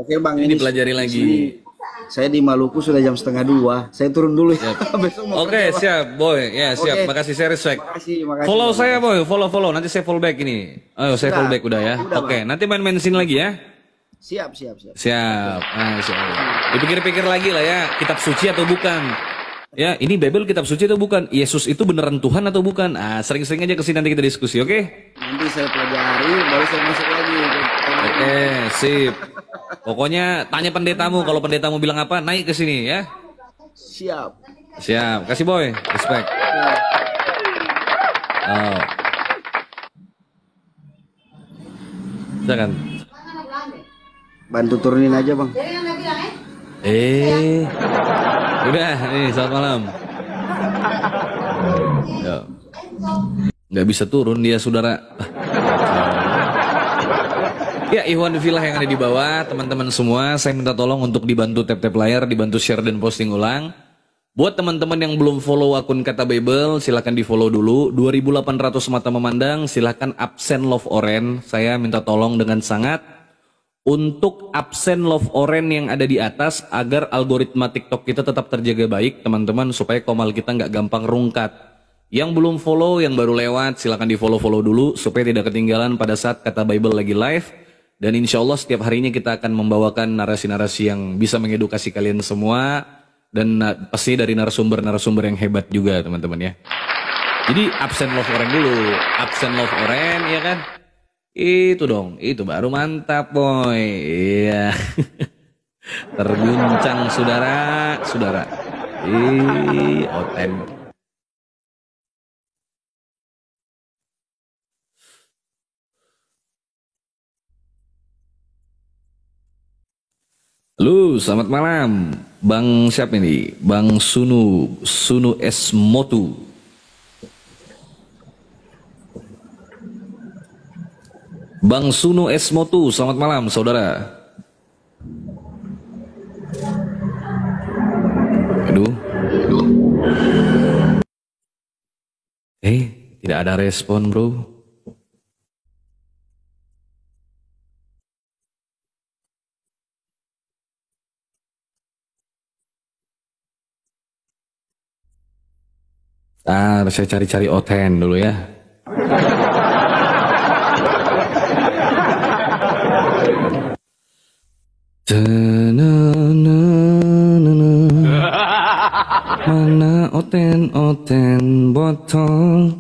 Oke bang, Ini pelajari di lagi. sini saya di Maluku sudah jam 1:30. Saya turun dulu ya. Besok mau Oke, kerja, Bang. siap boy. Ya, siap. Oke. Makasih, saya respect. Makasih. Follow Bang. saya boy, follow. Nanti saya follow back ini. Ayo, saya Sudah. follow back udah ya. Udah, Oke, Bang. nanti main-main sini lagi ya. Siap. Siap. Nah, siap. Dipikir-pikir lagi lah ya, kitab suci atau bukan. Ya, ini Bible kitab suci atau bukan? Yesus itu beneran Tuhan atau bukan? Ah, sering-sering aja kesini nanti kita diskusi, oke? Nanti saya pelajari, baru saya masuk lagi. Oke, sip. Pokoknya tanya pendetamu, kalau pendetamu bilang apa, naik ke sini ya. Siap. Siap, kasih boy, respect. Oh. Silakan. Bantu turunin aja bang. Jadi yang bilang Udah, nih selamat malam. Ya. Nggak bisa turun dia saudara. Ya, Ikhwan Fillah yang ada di bawah, teman-teman semua, saya minta tolong untuk dibantu tap-tap layar, dibantu share dan posting ulang. Buat teman-teman yang belum follow akun Kata Bible, silahkan di follow dulu. 2.800 mata memandang, silahkan absen love oren. Saya minta tolong dengan sangat untuk absen love oren yang ada di atas agar algoritma TikTok kita tetap terjaga baik, teman-teman, supaya komal kita nggak gampang rungkat. Yang belum follow, yang baru lewat, silahkan di follow dulu supaya tidak ketinggalan pada saat Kata Bible lagi live. Dan insya Allah setiap harinya kita akan membawakan narasi-narasi yang bisa mengedukasi kalian semua. Dan pasti dari narasumber-narasumber yang hebat juga, teman-teman ya. Jadi absen love oren dulu, absen love oren ya kan. Itu dong, itu baru mantap boy. Iya. Terguncang saudara. Oten. Halo, selamat malam. Bang siapa ini? Bang Sunu S. Motu. Bang Sunu S. Motu, selamat malam saudara. Aduh. Tidak ada respon bro. Saya cari-cari Oten dulu ya. Mana Oten botol.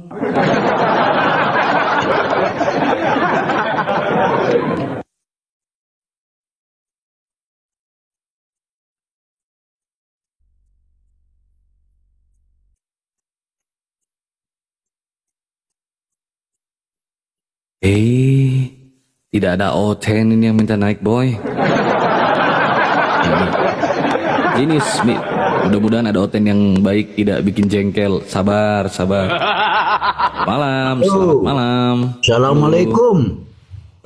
Tidak ada Oten ini yang minta naik boy. Ini mudah-mudahan ada Oten yang baik, tidak bikin jengkel. Sabar. Malam, selamat malam. Assalamualaikum.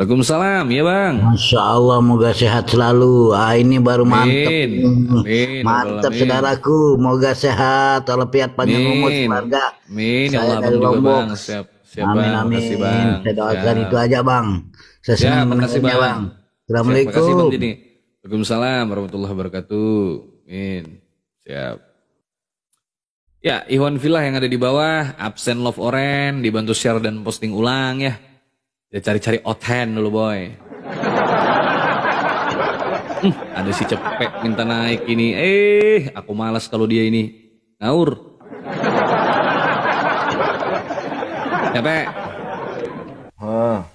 Waalaikumsalam, ya bang. Masya Allah, moga sehat selalu. Ini baru mantep. Amin. Mantep saudaraku, moga sehat, walafiat panjang umur keluarga. Amin. Ya Saya Allah, dari juga Lombok. bang. Siap, Amin, bang. amin. Makasih, bang. Saya doakan Siap. itu aja bang. Saya Siap, senang makasih mendengarnya, bang. Assalamualaikum. Terima kasih bang Dini. Waalaikumsalam warahmatullahi wabarakatuh. Amin. Siap. Ya, Ikhwan Fillah yang ada di bawah, absen love oren, dibantu share dan posting ulang ya. Ya cari-cari Oten dulu boy. Ada si Cepek minta naik ini. Aku malas kalau dia ini ngaur. Cepek. Apa?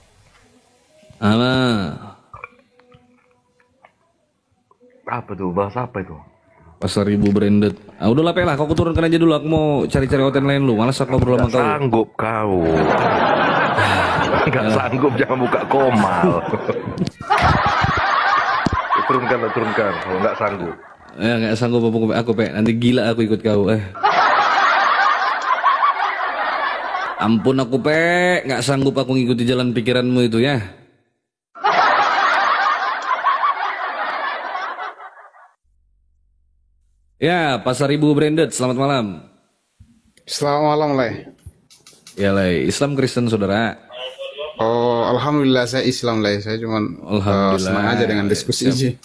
Apa tuh? Bahasa apa itu? Pasar Ibu branded. Udah lah Pak, kau turunkan aja dulu. Aku mau cari-cari Oten lain lu. Malas aku ngobrol sama kau. Sanggup kau. Gak sanggup, jangan buka komal. Turunkan. Kalau nggak sanggup. Nggak sanggup aku Pak. Nanti gila aku ikut kau. Ampun aku Pak, nggak sanggup aku ngikuti jalan pikiranmu itu ya. Ya, Pasar Ibu branded. Selamat malam. Selamat malam, Lay. Ya, Lay. Islam Kristen, saudara. Oh, alhamdulillah saya Islam, Lay. Saya cuma senang aja dengan diskusi ini.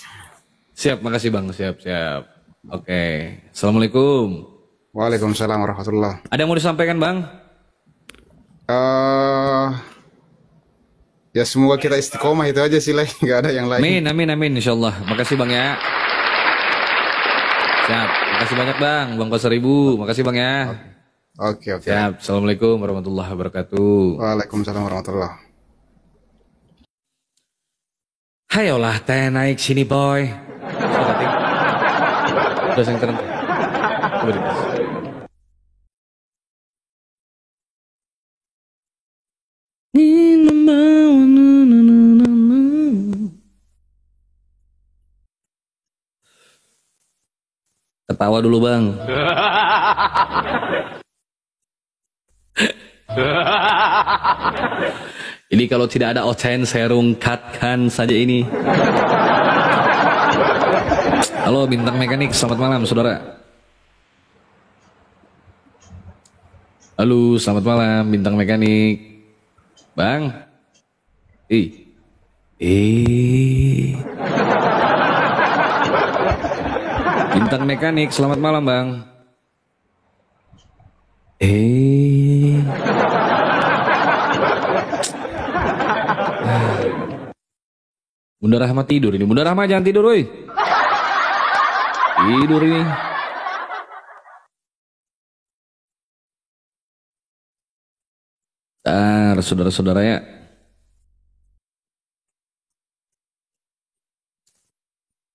Siap, makasih Bang. Siap. Oke. Assalamualaikum. Waalaikumsalam warahmatullah. Ada yang mau disampaikan, Bang? Ya semoga kita istiqomah itu aja sih, Lay. Gak ada yang lain. Amin. Insyaallah. Makasih Bang ya. Siap. Makasih banyak Bang. Bang Kau 1000. Makasih Bang ya. Oke. Siap. Assalamualaikum warahmatullahi wabarakatuh. Waalaikumsalam warahmatullah. Hayolah teh naik sini boy. Udah yang terang. Coba dikit. Ketawa dulu bang. Ini kalau tidak ada Ocen saya rungkatkan saja ini. Halo bintang mekanik, selamat malam saudara. Halo, selamat malam bintang mekanik. Bang. Bintang mekanik, selamat malam bang. Bunda Rahma tidur ini. Bunda Rahma jangan tidur woi. Tidur ini. Saudara-saudara ya.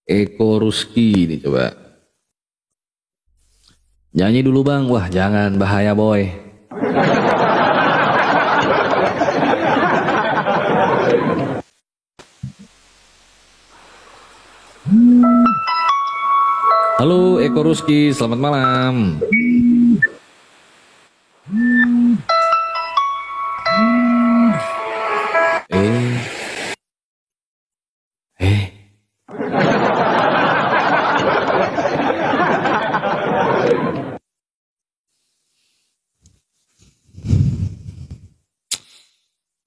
Eko Ruski ini coba. Nyanyi dulu bang. Wah jangan, bahaya boy. Halo Eko Ruski, selamat malam.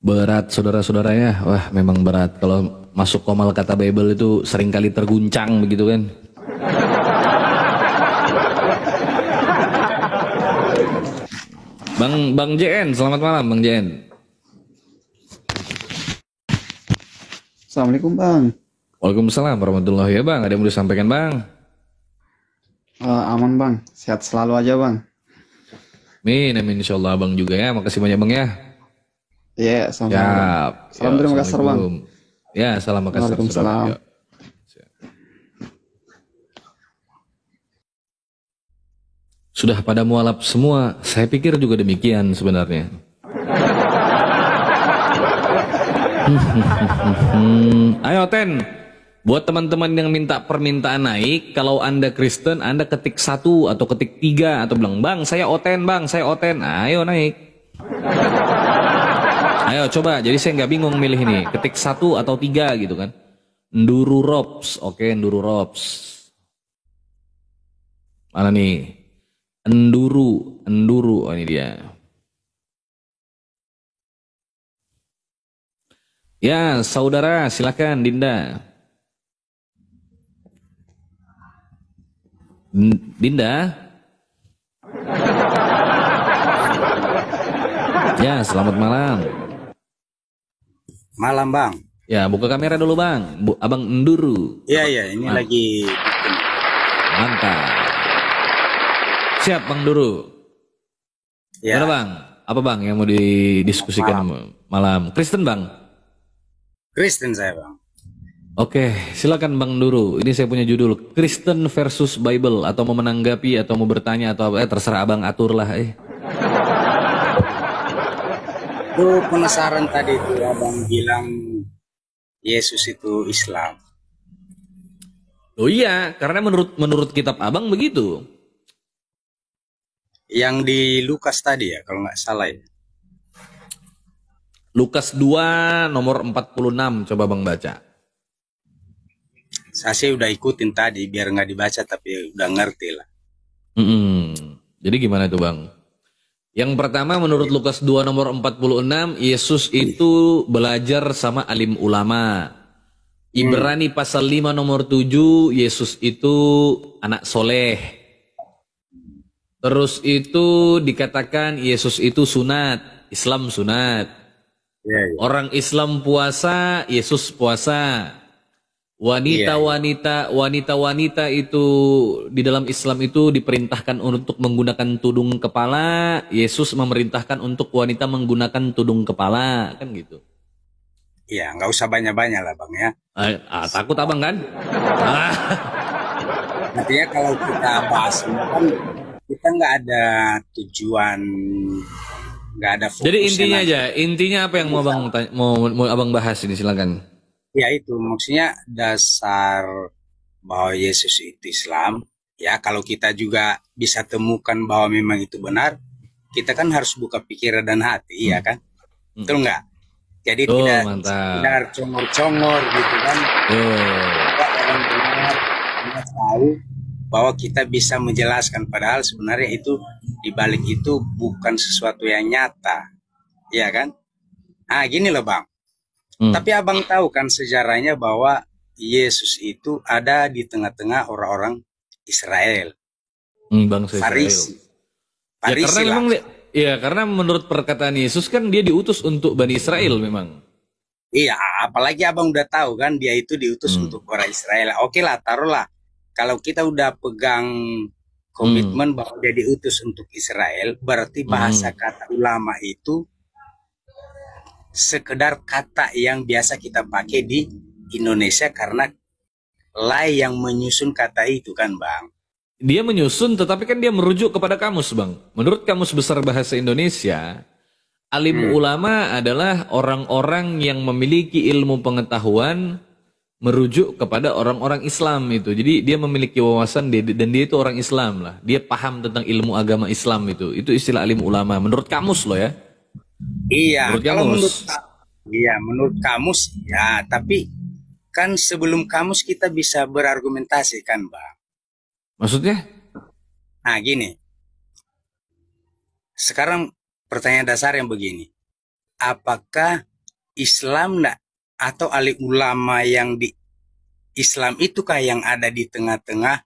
Berat saudara-saudara ya. Wah memang berat. Kalau masuk komal kata Bible itu seringkali terguncang begitu kan. Bang JN, selamat malam Bang JN. Assalamualaikum Bang. Waalaikumsalam warahmatullahi wabarakatuh. Bang, ada yang mau disampaikan Bang? Aman Bang, sehat selalu aja Bang. Amin insyaallah Bang juga ya. Makasih banyak Bang ya. Iya, sama-sama. Salam dari Makassar Bang. Ya, salam Makassar. Waalaikumsalam. Sudah pada mualaf semua. Saya pikir juga demikian sebenarnya. Ayo Ten, buat teman-teman yang minta permintaan naik, kalau Anda Kristen, Anda ketik 1 atau ketik 3 atau bilang, Bang saya Oten, Bang saya Oten. Ayo naik. Ayo coba, jadi saya nggak bingung milih ini. Ketik 1 atau 3 gitu kan. Nduru Robs, oke Nduru Robs. Mana nih? Enduru, oh ini dia. Ya, saudara, silakan Dinda. Dinda. Ya, selamat malam. Malam Bang. Ya, buka kamera dulu Bang. Abang Enduru. Iya, ini lagi. Mantap. Siap Bang Duru. Ya. Mana Bang? Apa Bang yang mau didiskusikan malam? Kristen Bang? Kristen saya Bang. Oke, silakan Bang Duru. Ini saya punya judul Kristen versus Bible, atau mau menanggapi atau mau bertanya atau apa, terserah Abang aturlah. Lu penasaran tadi itu Abang bilang Yesus itu Islam. Oh iya, karena menurut kitab Abang begitu. Yang di Lukas tadi ya, kalau nggak salah ya. Lukas 2 nomor 46, coba Bang baca. Saya sih udah ikutin tadi, biar nggak dibaca tapi udah ngerti lah. Jadi gimana tuh Bang? Yang pertama menurut Lukas 2 nomor 46, Yesus itu belajar sama alim ulama. Ibrani pasal 5 nomor 7, Yesus itu anak soleh. Terus itu dikatakan Yesus itu sunat, Islam sunat. Orang Islam puasa, Yesus puasa. Wanita itu di dalam Islam itu diperintahkan untuk menggunakan tudung kepala. Yesus memerintahkan untuk wanita menggunakan tudung kepala, kan gitu. Iya, nggak usah banyak-banyak lah Bang ya. Takut abang kan? Artinya kalau kita bahas ini kan kita nggak ada tujuan, nggak ada fokus. Jadi intinya apa yang mau abang bahas ini, silakan. Ya itu maksudnya dasar bahwa Yesus itu Islam. Ya kalau kita juga bisa temukan bahwa memang itu benar, kita kan harus buka pikiran dan hati, ya kan? Betul nggak? Jadi tidak sekedar congor-congor gitu kan. Kita tahu bahwa kita bisa menjelaskan, padahal sebenarnya itu dibalik itu bukan sesuatu yang nyata, ya kan? Ah gini loh Bang. Tapi abang tahu kan sejarahnya bahwa Yesus itu ada di tengah-tengah orang-orang Israel. Bangsa Farisi. Karena menurut perkataan Yesus kan dia diutus untuk Bani Israel memang. Iya, apalagi abang udah tahu kan dia itu diutus untuk orang Israel. Oke lah, taruhlah. Kalau kita udah pegang komitmen bahwa dia diutus untuk Israel, berarti bahasa kata ulama itu sekedar kata yang biasa kita pakai di Indonesia karena Lai yang menyusun kata itu kan Bang. Dia menyusun tetapi kan dia merujuk kepada kamus Bang. Menurut Kamus Besar Bahasa Indonesia, alim ulama adalah orang-orang yang memiliki ilmu pengetahuan merujuk kepada orang-orang Islam itu. Jadi dia memiliki wawasan dan dia itu orang Islam lah. Dia paham tentang ilmu agama Islam itu. Itu istilah alim ulama menurut kamus loh ya. Iya, menurut kamus ya, tapi kan sebelum kamus kita bisa berargumentasi kan, Bang. Maksudnya? Nah, gini. Sekarang pertanyaan dasar yang begini. Apakah Islam atau alim ulama yang di Islam itukah yang ada di tengah-tengah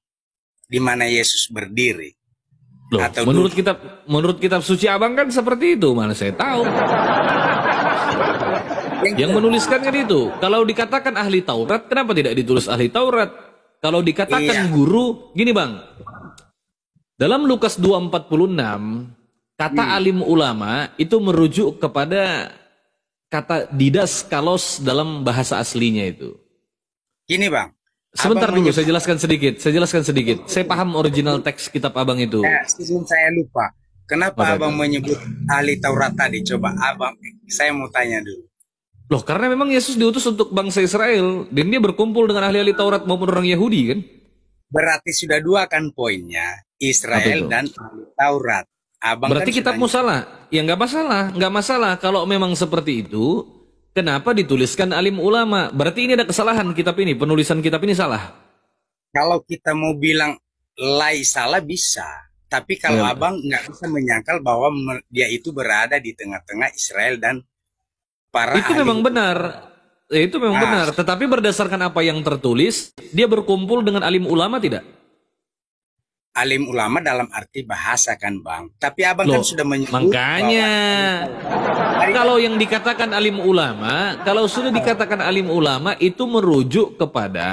di mana Yesus berdiri? Loh, atau menurut kitab suci abang kan seperti itu, mana saya tahu. Yang menuliskan kan itu. Kalau dikatakan ahli Taurat, kenapa tidak ditulis ahli Taurat? Kalau dikatakan guru, gini Bang. Dalam Lukas 2:46, kata alim ulama itu merujuk kepada kata didaskalos dalam bahasa aslinya itu. Gini Bang. Sebentar dulu, saya jelaskan sedikit. Saya paham original teks kitab abang itu. Sebelum saya lupa, kenapa abang menyebut ahli Taurat tadi? Coba abang, saya mau tanya dulu. Loh, karena memang Yesus diutus untuk bangsa Israel, dan dia berkumpul dengan ahli-ahli Taurat maupun orang Yahudi kan? Berarti sudah dua kan poinnya, Israel dan ahli Taurat. Abang berarti kan kitabmu salah? Ya nggak masalah. Kalau memang seperti itu, kenapa dituliskan alim ulama? Berarti ini ada kesalahan kitab ini, penulisan kitab ini salah. Kalau kita mau bilang Lai salah bisa, tapi kalau abang nggak bisa menyangkal bahwa dia itu berada di tengah-tengah Israel dan para itu memang benar. Itu memang benar. Tetapi berdasarkan apa yang tertulis, dia berkumpul dengan alim ulama tidak? Alim ulama dalam arti bahasa kan Bang. Tapi abang kan sudah menyebut. Makanya kalau yang dikatakan alim ulama, kalau sudah dikatakan alim ulama itu merujuk kepada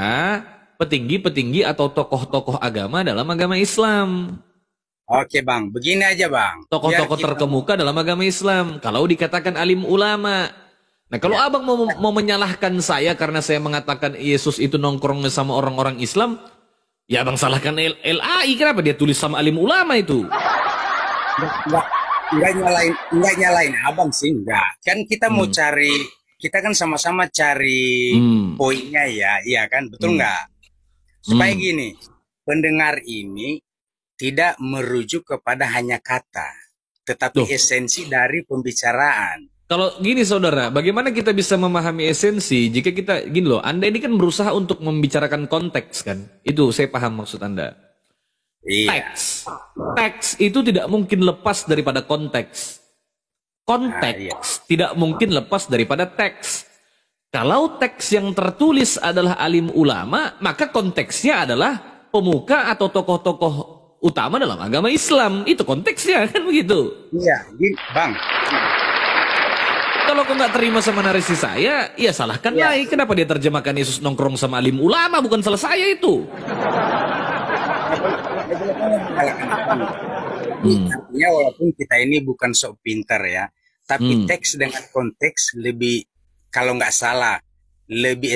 petinggi-petinggi atau tokoh-tokoh agama dalam agama Islam. Oke Bang, begini aja Bang. Tokoh-tokoh terkemuka dalam agama Islam. Kalau dikatakan alim ulama. Nah kalau abang mau menyalahkan saya karena saya mengatakan Yesus itu nongkrong sama orang-orang Islam, ya abang salahkan LAI, kenapa dia tulis sama alim ulama itu? Enggak nyalain abang sih, enggak. Kan kita mau cari, kita kan sama-sama cari poinnya ya, iya kan, betul enggak? Supaya gini, pendengar ini tidak merujuk kepada hanya kata, tetapi esensi dari pembicaraan. Kalau gini saudara, bagaimana kita bisa memahami esensi jika kita, gini loh, Anda ini kan berusaha untuk membicarakan konteks kan? Itu saya paham maksud Anda. Iya. Teks itu tidak mungkin lepas daripada konteks. Konteks tidak mungkin lepas daripada teks. Kalau teks yang tertulis adalah alim ulama, maka konteksnya adalah pemuka atau tokoh-tokoh utama dalam agama Islam. Itu konteksnya kan begitu. Iya, Bang. Kalau kau nggak terima sama narasi saya, ya salahkan lagi. Kenapa dia terjemahkan Yesus nongkrong sama alim ulama? Bukan salah saya itu. Artinya walaupun kita ini bukan sok pintar ya, tapi teks dengan konteks lebih, kalau nggak salah, lebih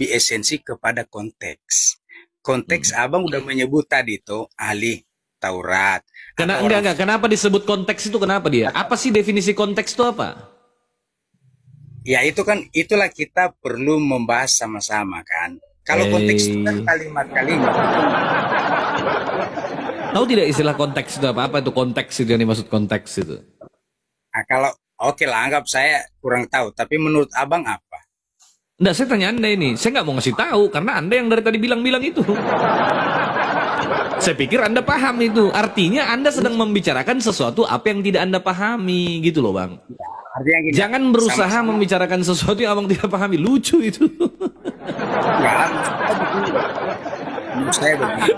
esensi kepada konteks. Konteks abang udah menyebut tadi tuh ahli Taurat. Enggak. Kenapa disebut konteks itu? Kenapa dia? Apa sih definisi konteks itu apa? Ya itu kan, itulah kita perlu membahas sama-sama kan. Kalau konteks itu kan kalimat-kalimat. Tahu tidak istilah konteks itu apa? Apa itu konteks itu yang dimaksud konteks itu? Nah, kalau oke lah, anggap saya kurang tahu. Tapi menurut abang apa? Enggak, saya tanya Anda ini. Saya nggak mau ngasih tahu karena Anda yang dari tadi bilang-bilang itu. Saya pikir Anda paham itu. Artinya Anda sedang membicarakan sesuatu apa yang tidak Anda pahami gitu loh, Bang. Artinya gini, jangan berusaha membicarakan sesuatu yang abang tidak pahami. Lucu itu. Ya, menurut saya begini.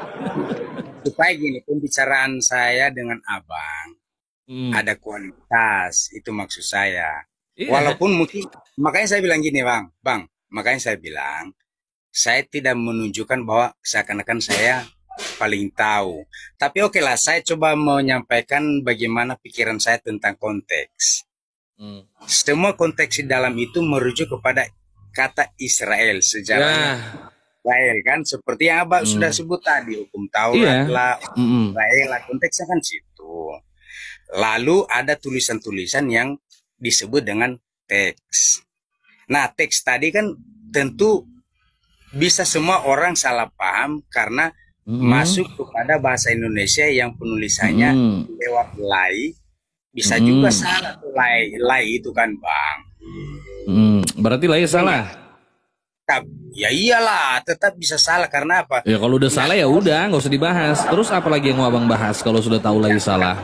Supaya gini, pembicaraan saya dengan abang ada kualitas, itu maksud saya. Walaupun mungkin, makanya saya bilang gini bang, makanya saya bilang, saya tidak menunjukkan bahwa seakan-akan saya paling tahu. Tapi oke lah, saya coba menyampaikan bagaimana pikiran saya tentang konteks. Semua konteks di dalam itu merujuk kepada kata Israel, sejarahnya Israel kan, seperti yang abang sudah sebut tadi, hukum Taurat lah, Israel lah, konteksnya kan situ. Lalu ada tulisan-tulisan yang disebut dengan teks. Nah, teks tadi kan tentu bisa semua orang salah paham karena masuk kepada bahasa Indonesia yang penulisannya lewat lay. Bisa juga salah tuh lay itu kan bang. Berarti lay salah. Ya iyalah, tetap bisa salah karena apa? Ya kalau udah salah ya udah, nggak usah dibahas. Terus apa lagi yang mau abang bahas kalau sudah tahu lay salah?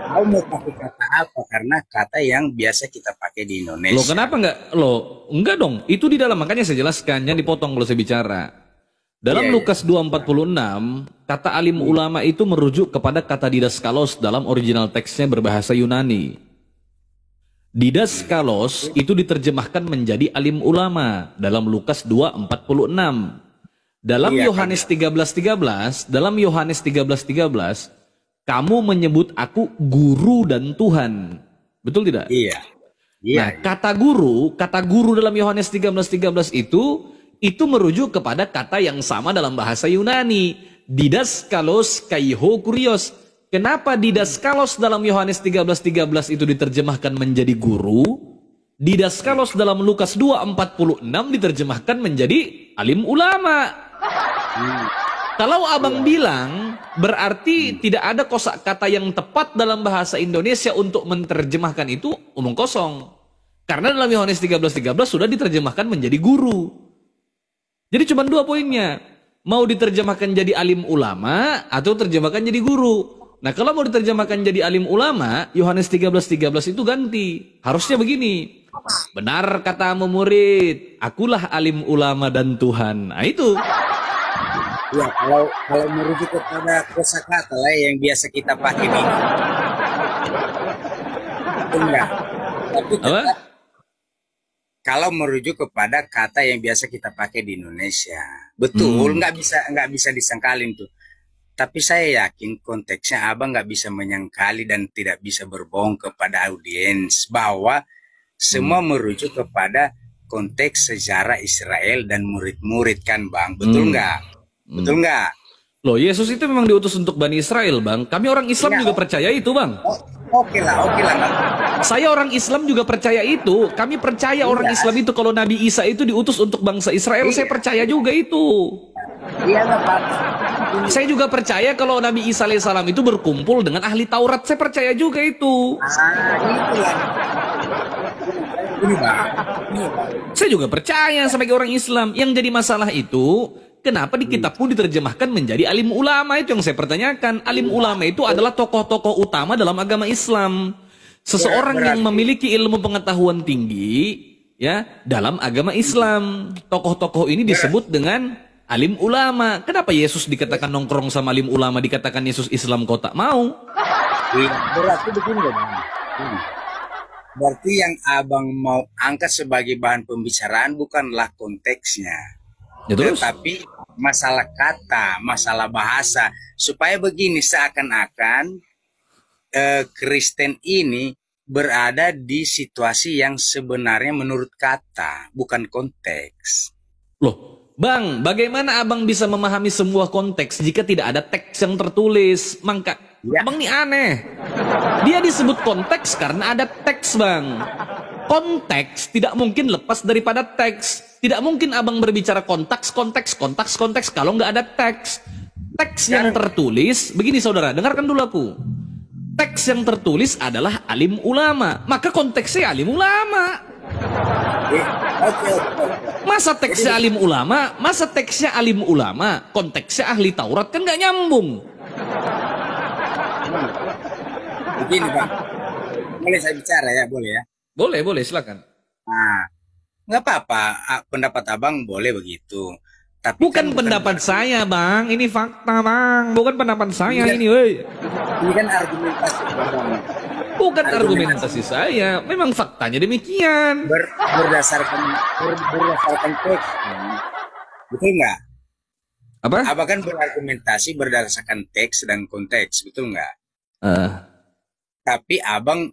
Kau mau pakai kata apa? Karena kata yang biasa kita pakai di Indonesia. Loh kenapa enggak? Loh enggak dong. Itu di dalam, makanya saya jelaskan. Jangan dipotong kalau saya bicara. Dalam Lukas 2:46, kata alim ulama itu merujuk kepada kata didaskalos dalam original teksnya berbahasa Yunani. Didaskalos itu diterjemahkan menjadi alim ulama dalam Lukas 2:46. Dalam Yohanes 13:13, kamu menyebut aku guru dan Tuhan. Betul tidak? Iya. Nah, kata guru dalam Yohanes 13:13 itu merujuk kepada kata yang sama dalam bahasa Yunani, didaskalos kaiho kurios. Kenapa didaskalos dalam Yohanes 13:13 itu diterjemahkan menjadi guru? Didaskalos dalam Lukas 2:46 diterjemahkan menjadi alim ulama. Kalau abang bilang berarti tidak ada kosakata yang tepat dalam bahasa Indonesia untuk menerjemahkan itu, omong kosong. Karena dalam Yohanes 13:13 sudah diterjemahkan menjadi guru. Jadi cuma dua poinnya. Mau diterjemahkan jadi alim ulama atau terjemahkan jadi guru. Nah kalau mau diterjemahkan jadi alim ulama, Yohanes 13:13 itu ganti. Harusnya begini. Benar katamu murid, akulah alim ulama dan Tuhan. Nah itu. Ya kalau merujuk kepada kosakata lah yang biasa kita pakai di enggak. Tapi tetap, kalau merujuk kepada kata yang biasa kita pakai di Indonesia, betul, nggak bisa disangkalin tuh. Tapi saya yakin konteksnya abang nggak bisa menyangkali dan tidak bisa berbohong kepada audiens bahwa semua merujuk kepada konteks sejarah Israel dan murid-murid kan bang, betul nggak? Betul nggak? Loh, Yesus itu memang diutus untuk Bani Israel bang. Kami orang Islam juga percaya itu bang. Oke lah. Saya orang Islam juga percaya itu. Kami percaya orang Islam itu kalau Nabi Isa itu diutus untuk bangsa Israel. Saya percaya juga itu. Iya Pak. Saya juga percaya kalau Nabi Isa alaihissalam itu berkumpul dengan ahli Taurat. Saya percaya juga itu. Itulah. Ini Bang. Saya juga percaya sebagai orang Islam. Yang jadi masalah itu, kenapa di kitab pun diterjemahkan menjadi alim ulama? Itu yang saya pertanyakan. Alim ulama itu adalah tokoh-tokoh utama dalam agama Islam. Seseorang yang memiliki ilmu pengetahuan tinggi ya dalam agama Islam. Tokoh-tokoh ini disebut dengan alim ulama. Kenapa Yesus dikatakan nongkrong sama alim ulama, dikatakan Yesus Islam kau tak mau? Berarti begini Bang. Berarti yang abang mau angkat sebagai bahan pembicaraan bukanlah konteksnya, Ya terus? tetapi masalah kata, masalah bahasa. Supaya begini, seakan-akan Kristen ini berada di situasi yang sebenarnya menurut kata, bukan konteks. Loh, Bang, bagaimana abang bisa memahami semua konteks jika tidak ada teks yang tertulis? Mangka, abang ini aneh. Dia disebut konteks karena ada teks, Bang. Konteks tidak mungkin lepas daripada teks. Tidak mungkin abang berbicara konteks kalau nggak ada teks. Teks yang tertulis, begini saudara, dengarkan dulu aku. Teks yang tertulis adalah alim ulama, maka konteksnya alim ulama. Masa teksnya alim ulama, konteksnya ahli Taurat, kan nggak nyambung. Begini Bang, boleh saya bicara ya? Boleh ya? Boleh, silakan. Nah, nggak apa-apa, pendapat abang boleh begitu. Tapi Bukan pendapat saya, Bang. Ini fakta, Bang. Bukan pendapat saya ini, woi. Ini kan argumentasi abang. Bukan argumentasi saya. Memang faktanya demikian. Berdasarkan teks. Betul nggak? Apa? Abang kan berargumentasi berdasarkan teks dan konteks, betul nggak? Tapi abang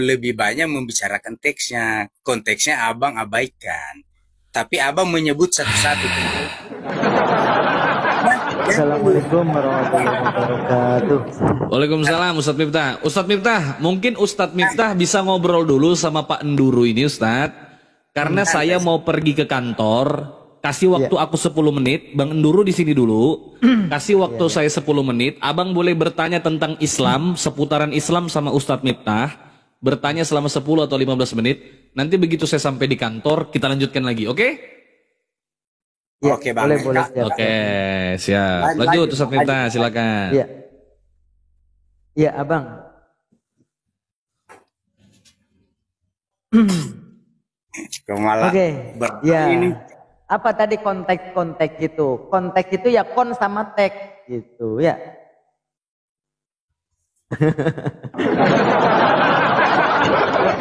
lebih banyak membicarakan teksnya. Konteksnya abang abaikan. Tapi abang menyebut satu-satu. Assalamualaikum warahmatullahi wabarakatuh. Waalaikumsalam Ustadz Miftah. Ustadz Miftah, mungkin Ustadz Miftah bisa ngobrol dulu sama Pak Enduru ini, Ustadz. Karena saya mau pergi ke kantor. Kasih waktu aku 10 menit. Bang Enduru di sini dulu. Kasih waktu saya 10 menit. Abang boleh bertanya tentang Islam, seputaran Islam sama Ustadz Miftah. Bertanya selama 10 atau 15 menit. Nanti begitu saya sampai di kantor, kita lanjutkan lagi, oke? Ya, Oke, Bang. boleh. Oke, siap. Lanjut Ustadz Miftah, silakan. Iya. Iya, Abang. Oke. Ya. Apa tadi konteks itu? Konteks itu ya kon sama teks gitu, ya.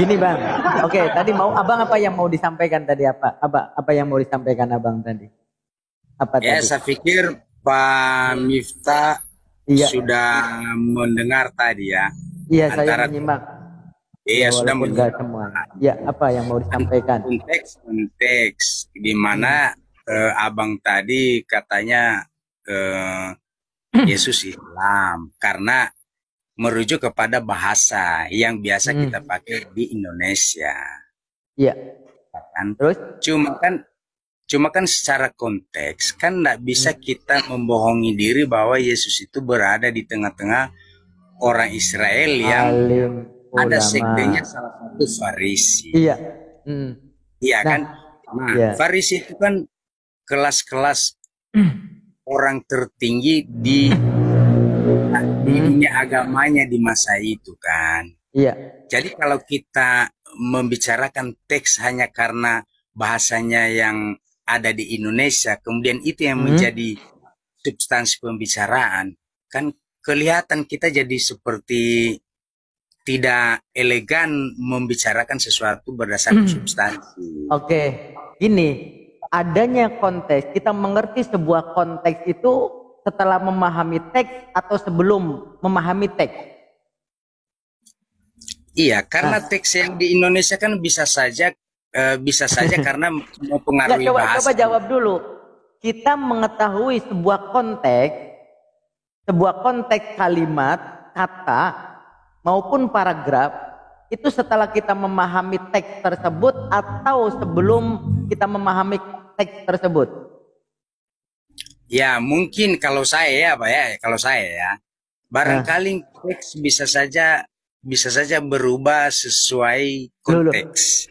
Gini Bang, oke, tadi mau Abang apa yang mau disampaikan tadi apa yang mau disampaikan Abang tadi? Apa Ya, tadi? saya pikir Pak Miftah sudah mendengar tadi ya. Iya, saya menyimak. Iya, sudah mendengar semua. Ya, apa yang mau disampaikan? Konteks di mana Abang tadi katanya Yesus Islam karena merujuk kepada bahasa yang biasa kita pakai di Indonesia. Iya. Kan? Terus? Cuma kan secara konteks kan tidak bisa kita membohongi diri bahwa Yesus itu berada di tengah-tengah orang Israel yang ada sektenya salah satu Farisi. Iya. Iya kan? Nah, Farisi itu kan kelas-kelas orang tertinggi di dunia agamanya di masa itu kan. Iya. Jadi kalau kita membicarakan teks hanya karena bahasanya yang ada di Indonesia, kemudian itu yang menjadi substansi pembicaraan, kan kelihatan kita jadi seperti tidak elegan membicarakan sesuatu berdasarkan substansi. Oke, ini adanya konteks, kita mengerti sebuah konteks itu setelah memahami teks atau sebelum memahami teks? Iya, karena teks yang di Indonesia kan bisa saja karena mempengaruhi bahasa. Coba jawab dulu. Kita mengetahui sebuah konteks kalimat, kata maupun paragraf itu setelah kita memahami teks tersebut atau sebelum kita memahami teks tersebut? Ya, mungkin kalau saya ya, Pak ya, barangkali teks bisa saja berubah sesuai konteks.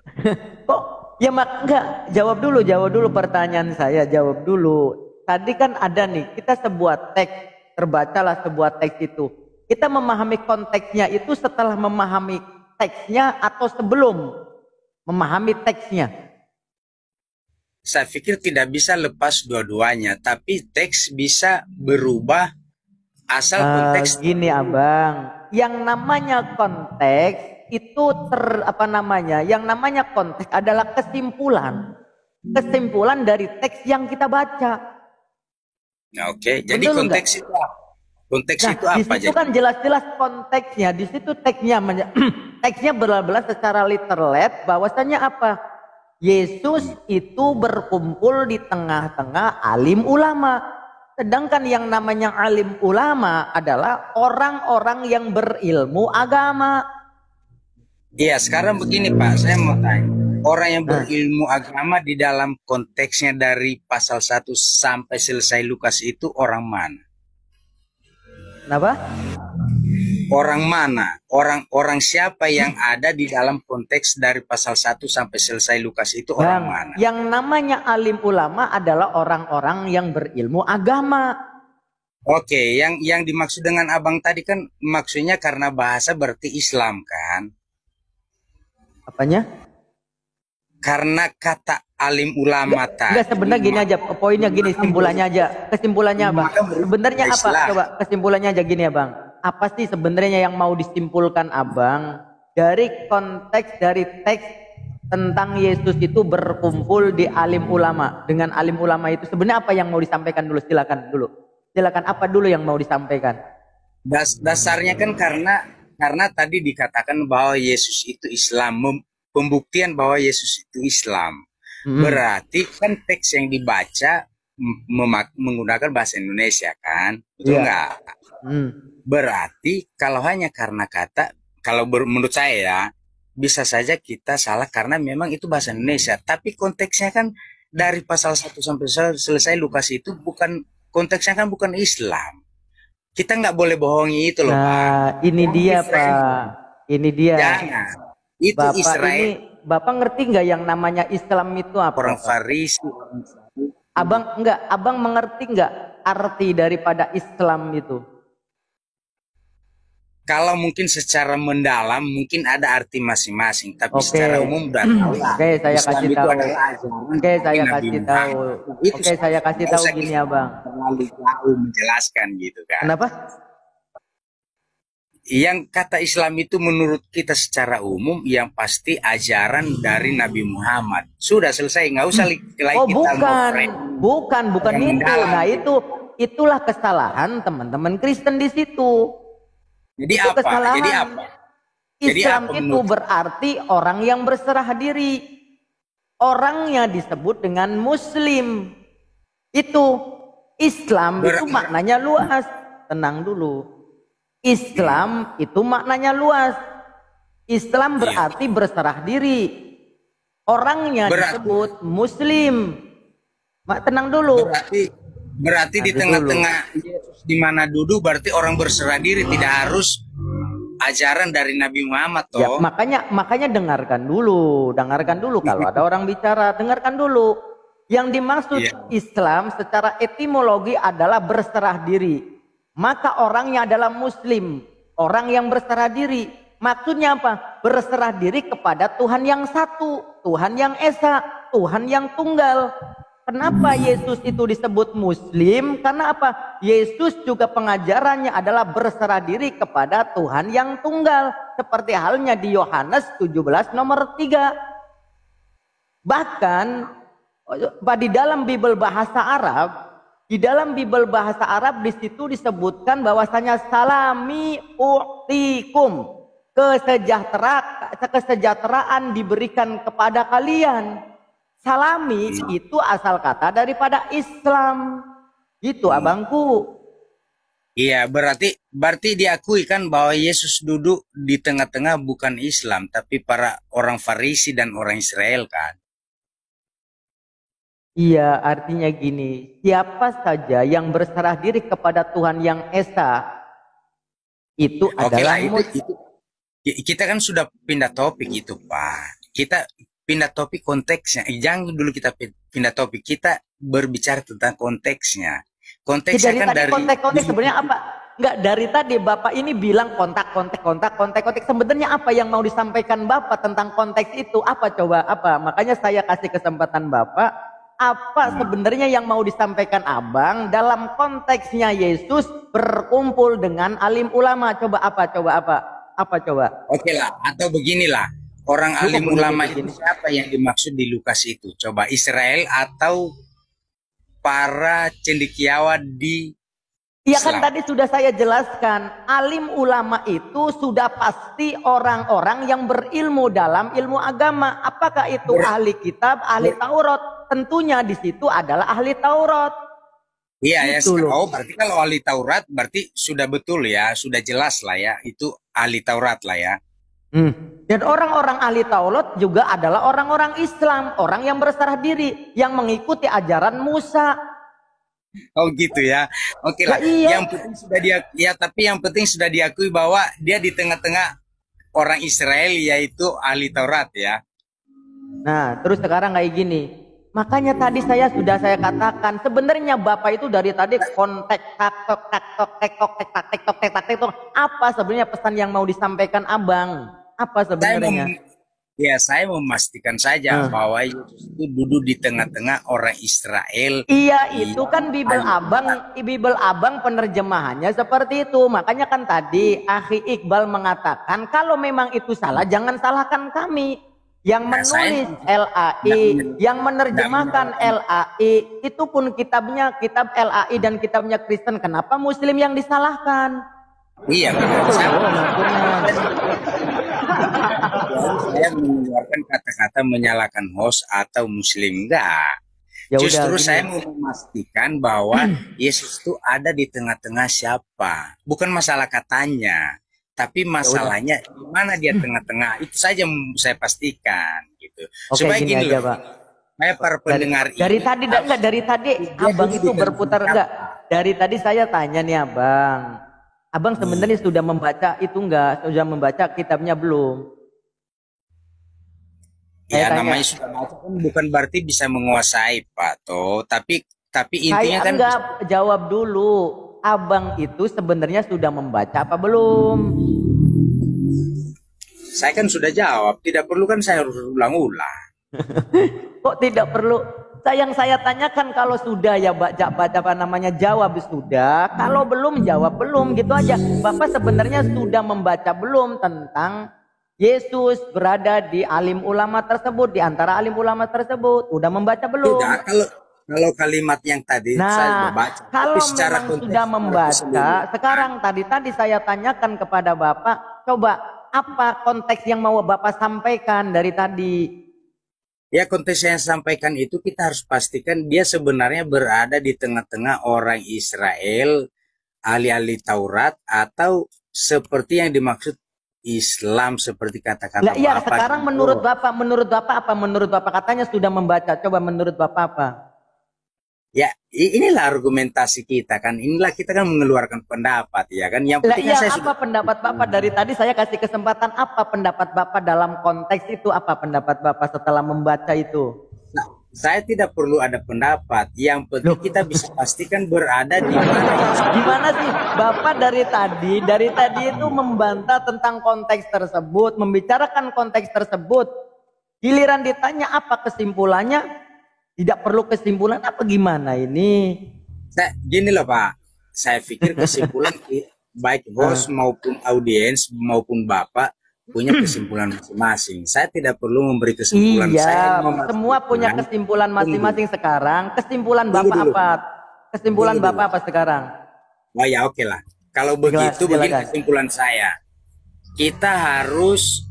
Kok ya enggak, jawab dulu pertanyaan saya, jawab dulu. Tadi kan ada nih, kita sebuah teks, terbacalah sebuah teks itu. Kita memahami konteksnya itu setelah memahami teksnya atau sebelum memahami teksnya? Saya pikir tidak bisa lepas dua-duanya, tapi teks bisa berubah asal konteks. Gini Abang, yang namanya konteks itu yang namanya konteks adalah kesimpulan dari teks yang kita baca. Nah, oke, jadi Betul konteks nggak? itu apa? Konteks Nah, itu apa di situ jadi? kan jelas-jelas konteksnya. Di situ teksnya benar-benar secara literal bahwasanya apa? Yesus itu berkumpul di tengah-tengah alim ulama. Sedangkan yang namanya alim ulama adalah orang-orang yang berilmu agama. Iya, sekarang begini Pak, saya mau tanya. Orang yang berilmu agama di dalam konteksnya dari pasal 1 sampai selesai Lukas itu orang mana? Kenapa? Orang mana? Orang siapa yang ada di dalam konteks dari pasal 1 sampai selesai Lukas itu orang mana? Yang namanya alim ulama adalah orang-orang yang berilmu agama. Oke, yang dimaksud dengan abang tadi kan maksudnya karena bahasa berarti Islam kan? Apanya? Karena kata alim ulama tadi. Enggak, sebenarnya gini aja, poinnya gini, kesimpulannya Bang. Sebenarnya apa? Coba kesimpulannya aja gini ya Bang. Apa sih sebenarnya yang mau disimpulkan Abang dari konteks dari teks tentang Yesus itu berkumpul di alim ulama? Dengan alim ulama itu sebenarnya apa yang mau disampaikan dulu? Silakan apa dulu yang mau disampaikan? Dasarnya kan karena tadi dikatakan bahwa Yesus itu Islam, pembuktian bahwa Yesus itu Islam. Berarti kan teks yang dibaca menggunakan bahasa Indonesia kan? Betul nggak? Berarti kalau hanya karena kata, kalau menurut saya ya, bisa saja kita salah karena memang itu bahasa Indonesia. Tapi konteksnya kan dari pasal 1 sampai selesai Lukas itu konteksnya kan bukan Islam. Kita nggak boleh bohongi itu loh Pak. Ini dia Israel. Pak. Ini dia. Jangan. Itu Bapak Israel. Bapak ngerti nggak yang namanya Islam itu apa? Orang Farisi. Abang mengerti nggak arti daripada Islam itu? Kalau mungkin secara mendalam mungkin ada arti masing-masing, tapi secara umum udah tahu lah. Oke, saya Islam kasih itu tahu. adalah ajaran Oke, saya Nabi kasih Muhammad. tahu. Itu Oke, saya kasih nggak tahu usah gini kita Abang. terlalu jauh menjelaskan gitu kan. Kenapa? Yang kata Islam itu menurut kita secara umum yang pasti ajaran dari Nabi Muhammad. Sudah selesai, nggak usah lagi Oh kita bukan yang itu. mendalam. Nah itulah kesalahan teman-teman Kristen di situ. Jadi Itu apa? kesalahan. Jadi apa? Jadi Islam apa itu menurut- berarti orang yang berserah diri. Orangnya disebut dengan Muslim. Itu Islam itu maknanya luas. Tenang dulu. Islam itu maknanya luas. Islam berarti berserah diri. Orangnya disebut Muslim. Tenang dulu. Berarti di tengah-tengah Yesus di mana duduk berarti orang berserah diri, tidak harus ajaran dari Nabi Muhammad toh. Ya, makanya dengarkan dulu kalau ada orang bicara, dengarkan dulu. Yang dimaksud Islam secara etimologi adalah berserah diri. Maka orangnya adalah Muslim, orang yang berserah diri. Maksudnya apa? Berserah diri kepada Tuhan yang satu, Tuhan yang esa, Tuhan yang tunggal. Kenapa Yesus itu disebut Muslim? Karena apa? Yesus juga pengajarannya adalah berserah diri kepada Tuhan yang tunggal. Seperti halnya di Yohanes 17 nomor 3. Bahkan di dalam Bible bahasa Arab, di situ disebutkan bahwasanya salami u'tikum, kesejahteraan diberikan kepada kalian. Salami itu asal kata daripada Islam. Gitu abangku. Iya, berarti diakui kan bahwa Yesus duduk di tengah-tengah bukan Islam, tapi para orang Farisi dan orang Israel kan. Iya, artinya gini, siapa saja yang berserah diri kepada Tuhan yang esa, itu adalah kita kan sudah pindah topik itu, Pak. Kita pindah topik konteksnya. Jangan dulu kita pindah topik. Kita berbicara tentang konteksnya. Konteksnya dari kan tadi konteks sebenarnya apa? Enggak, dari tadi Bapak ini bilang kontak. Sebenarnya apa yang mau disampaikan Bapak tentang konteks itu? Apa coba? Apa? Makanya saya kasih kesempatan Bapak. Apa sebenarnya yang mau disampaikan Abang dalam konteksnya Yesus berkumpul dengan alim ulama? Coba apa? Apa coba? Oke lah, atau beginilah. Orang Lu kok alim ulama begini? itu siapa yang dimaksud di Lukas itu? Coba Israel atau para cendekiawan di Iya kan Islam? tadi sudah saya jelaskan, alim ulama itu sudah pasti orang-orang yang berilmu dalam ilmu agama. Apakah itu ahli kitab, ahli Taurat? Tentunya di situ adalah ahli Taurat. Iya ya, Gitu loh. oh berarti kalau ahli Taurat berarti sudah betul ya, sudah jelas lah ya, itu ahli Taurat lah ya. Dan orang-orang ahli Taurat juga adalah orang-orang Islam, orang yang berserah diri, yang mengikuti ajaran Musa. Oh gitu ya. Oke lah. Ya, iya. Yang penting sudah tapi yang penting sudah diakui bahwa dia di tengah-tengah orang Israel yaitu ahli Taurat ya. Nah, terus sekarang kayak gini. Makanya tadi saya katakan sebenarnya Bapak itu dari tadi kontek tektok. Apa sebenarnya pesan yang mau disampaikan Abang? Apa sebenarnya? Saya memastikan saja bahwa Yesus itu duduk di tengah-tengah orang Israel. Iya, itu kan Bible Abang penerjemahannya seperti itu. Makanya kan tadi Akhi Iqbal mengatakan kalau memang itu salah jangan salahkan kami. Yang menulis LAI, yang menerjemahkan LAI, itu pun kitab LAI dan kitabnya Kristen. Kenapa Muslim yang disalahkan? Iya, saya mengeluarkan kata-kata menyalahkan host atau Muslim enggak. Justru saya mau memastikan bahwa Yesus itu ada di tengah-tengah siapa. Bukan masalah katanya, tapi masalahnya di mana dia tengah-tengah. Itu saja yang saya pastikan gitu. Oke, supaya gini gini aja, loh. Pak. Saya para pendengar dari tadi Abang itu berputar enggak? Dari tadi saya tanya nih Abang. Abang sebenarnya sudah membaca itu enggak? Sudah membaca kitabnya belum? Ya namanya sudah baca kan bukan berarti bisa menguasai Pak Toh, tapi intinya kan enggak, jawab dulu. Abang itu sebenarnya sudah membaca apa belum? Saya kan sudah jawab, tidak perlu kan saya harus ulang-ulang. Kok tidak perlu? Yang saya tanyakan kalau sudah ya baca apa namanya jawab sudah, kalau belum jawab belum, gitu aja. Bapak sebenarnya sudah membaca belum tentang Yesus berada di alim ulama tersebut, di antara alim ulama tersebut? Udah membaca belum? Tidak, kalau kalimat yang tadi saya membaca. Kalau memang sudah membaca, sekarang tadi saya tanyakan kepada Bapak, coba apa konteks yang mau Bapak sampaikan dari tadi? Ya konteks yang saya sampaikan itu kita harus pastikan dia sebenarnya berada di tengah-tengah orang Israel, ahli-ahli Taurat, atau seperti yang dimaksud Islam seperti kata-kata Bapak. Iya, sekarang menurut Bapak katanya sudah membaca. Coba menurut Bapak apa? Ya, inilah argumentasi kita kan. Inilah kita kan mengeluarkan pendapat ya kan. Yang penting saya apa pendapat Bapak dari tadi saya kasih kesempatan, apa pendapat Bapak dalam konteks itu? Apa pendapat Bapak setelah membaca itu? Nah, saya tidak perlu ada pendapat. Yang penting kita bisa pastikan berada di mana. Gimana sih Bapak dari tadi itu membantah tentang konteks tersebut, membicarakan konteks tersebut. Giliran ditanya apa kesimpulannya? Tidak perlu kesimpulan apa gimana ini? Gini loh Pak, saya pikir kesimpulan baik host maupun audiens maupun Bapak punya kesimpulan masing-masing. Saya tidak perlu memberi kesimpulan. Iya, semua punya kesimpulan masing-masing sekarang. Kesimpulan Bapak apa? Kesimpulan Bapak apa sekarang? Oh ya oke lah. Kalau begitu begini kesimpulan saya. Kita harus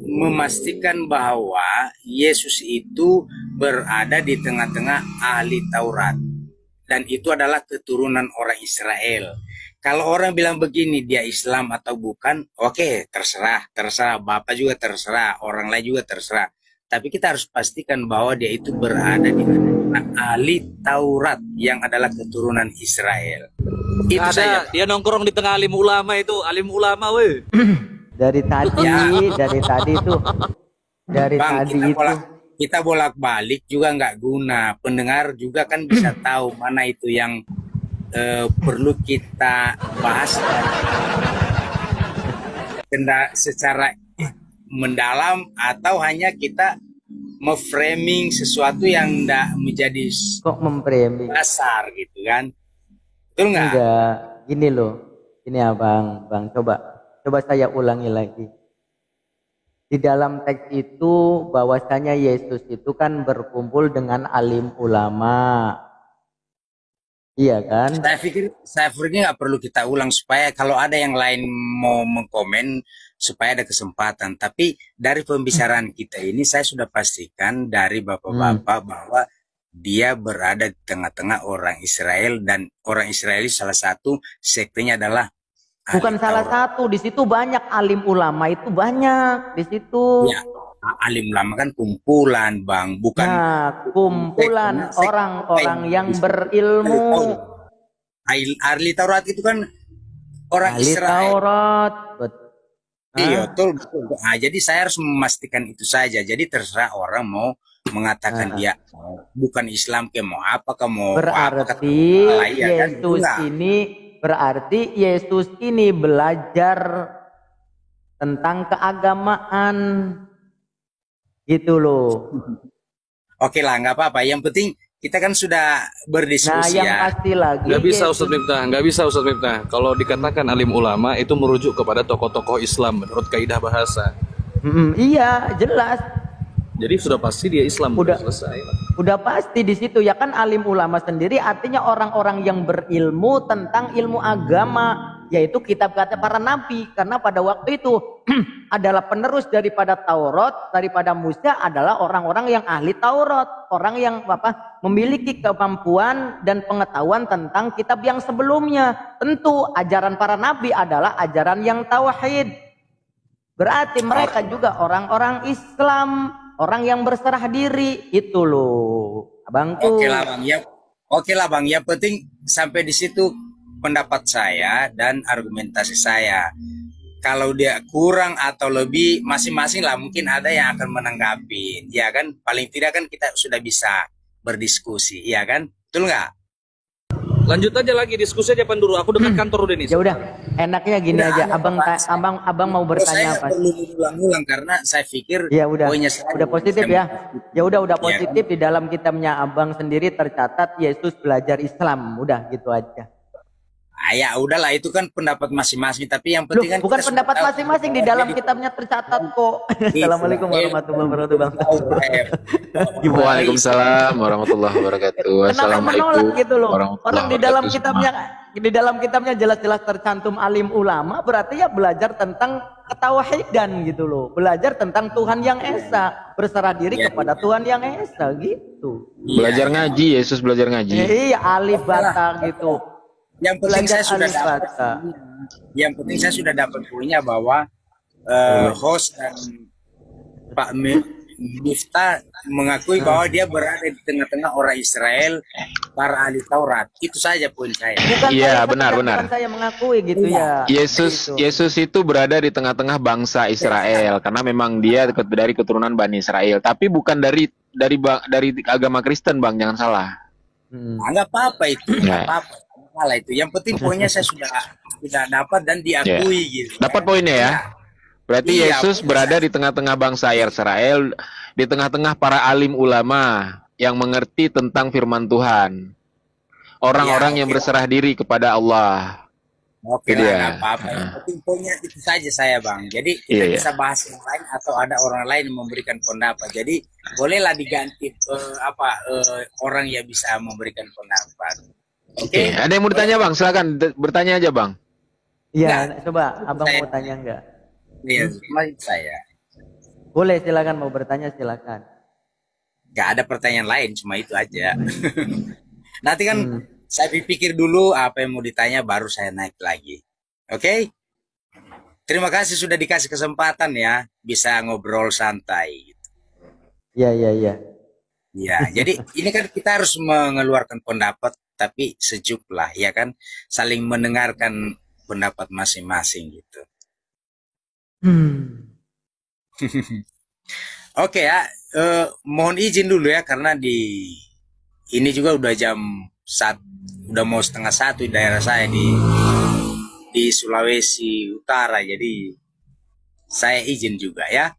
memastikan bahwa Yesus itu berada di tengah-tengah ahli Taurat dan itu adalah keturunan orang Israel. Kalau orang bilang begini dia Islam atau bukan, oke, terserah Bapak juga terserah, orang lain juga terserah. Tapi kita harus pastikan bahwa dia itu berada di tengah ahli Taurat yang adalah keturunan Israel. Itu saja. Dia nongkrong di tengah alim ulama itu, alim ulama weh. Dari tadi itu kita bolak-balik juga nggak guna. Pendengar juga kan bisa tahu mana itu yang perlu kita bahas secara mendalam atau hanya kita memframing sesuatu yang tidak menjadi memframing dasar gitu kan. Betul nggak? Enggak, gini loh. Ini Bang, coba. Coba saya ulangi lagi. Di dalam teks itu bahwasanya Yesus itu kan berkumpul dengan alim ulama. Iya kan? Saya pikir nggak perlu kita ulang supaya kalau ada yang lain mau mengkomen supaya ada kesempatan. Tapi dari pembicaraan kita ini saya sudah pastikan dari bapak-bapak bahwa dia berada di tengah-tengah orang Israel dan orang Israel salah satu sektenya adalah bukan salah satu, di situ banyak alim ulama itu banyak di situ. Ya, alim ulama kan kumpulan, Bang, bukan kumpulan orang-orang yang berilmu. Ahli Taurat itu kan orang ahli Israel. Taurat, Iya, betul. Nah, jadi saya harus memastikan itu saja. Jadi terserah orang mau mengatakan dia bukan Islam, ke mau apa, ke mau berarti ya, Yesus kan? Berarti Yesus ini belajar tentang keagamaan. Gitu loh. Oke lah, nggak apa-apa. Yang penting kita kan sudah berdiskusi yang pasti lagi. Nggak bisa Ustaz Miftah. Kalau dikatakan alim ulama itu merujuk kepada tokoh-tokoh Islam menurut kaidah bahasa. Iya, jelas. Jadi sudah pasti dia Islam. Udah selesai. Udah pasti di situ ya kan, alim ulama sendiri artinya orang-orang yang berilmu tentang ilmu agama, yaitu kitab kata para nabi, karena pada waktu itu adalah penerus daripada Taurat, daripada Musa adalah orang-orang yang ahli Taurat, orang yang memiliki kemampuan dan pengetahuan tentang kitab yang sebelumnya. Tentu ajaran para nabi adalah ajaran yang tauhid. Berarti mereka juga orang-orang Islam, orang yang berserah diri itu loh, abangku. Oke lah bang. Yang penting sampai di situ pendapat saya dan argumentasi saya. Kalau dia kurang atau lebih masing-masing lah, mungkin ada yang akan menanggapi, ya kan? Paling tidak kan kita sudah bisa berdiskusi, ya kan? Betul nggak? Lanjut aja lagi diskusi aja dulu. Aku dekat kantor udah nih. Ya udah, enaknya gini aja. Abang mau bertanya apa? Saya perlu ulang-ulang karena saya pikir ya udah positif ya. Ya udah positif di dalam kitabnya abang sendiri tercatat Yesus belajar Islam. Udah gitu aja. Ya udahlah, itu kan pendapat masing-masing, tapi yang penting kan bukan pendapat masing-masing, di dalam kitabnya tercatat kok. Assalamualaikum warahmatullahi wabarakatuh. Waalaikumsalam warahmatullahi wabarakatuh. Kenapa menolak gitu loh? Orang di dalam kitabnya jelas-jelas tercantum alim ulama, berarti ya belajar tentang ketauhidan gitu loh. Belajar tentang Tuhan yang Esa, berserah diri kepada Tuhan yang Esa gitu. Belajar ngaji, Yesus belajar ngaji. Iya, alif bata gitu. Yang penting saya sudah dapat poinnya bahwa host dan Pak Miftah mengakui bahwa dia berada di tengah-tengah orang Israel, para ahli Taurat. Itu saja poin saya. Iya, benar. Bukan saya mengakui gitu ya. Yesus itu berada di tengah-tengah bangsa Israel karena memang dia dari keturunan Bani Israel, tapi bukan dari agama Kristen, Bang, jangan salah. Enggak apa-apa itu, enggak apa-apa. Malah itu. Yang penting poinnya saya sudah dapat dan diakui gitu. Dapat poinnya ya. Berarti Yesus berada di tengah-tengah bangsa Israel, di tengah-tengah para alim ulama yang mengerti tentang firman Tuhan. Orang-orang yang berserah diri kepada Allah. Oke lah, apa-apa. Yang penting poinnya itu saja saya, Bang. Jadi kita bisa bahas yang lain atau ada orang lain yang memberikan pendapat. Jadi bolehlah diganti orang yang bisa memberikan pendapat. Oke, ada yang mau ditanya, Bang? Silakan bertanya aja, Bang. Iya, coba abang mau tanya enggak? Iya, saya. Boleh, silakan, mau bertanya silakan. Gak ada pertanyaan lain, cuma itu aja. Nanti kan saya pikir dulu apa yang mau ditanya, baru saya naik lagi. Oke? Terima kasih sudah dikasih kesempatan ya, bisa ngobrol santai. Iya. Ya, jadi ini kan kita harus mengeluarkan pendapat, tapi sejuk lah, ya kan? Saling mendengarkan pendapat masing-masing gitu. Oke ya, mohon izin dulu ya, karena ini juga udah udah mau 12:30 di daerah saya di Sulawesi Utara, jadi saya izin juga ya.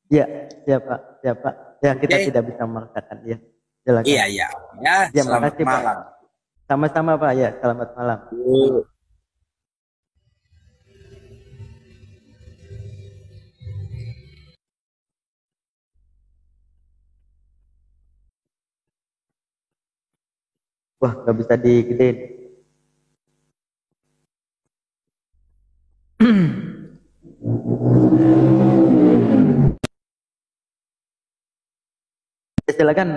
Iya, siap Pak. Ya, kita tidak bisa memaksakan ya. Silakan. Iya. Ya, selamat malam. Pak. Sama-sama Pak ya, selamat malam. Wah, nggak bisa digedein. Silakan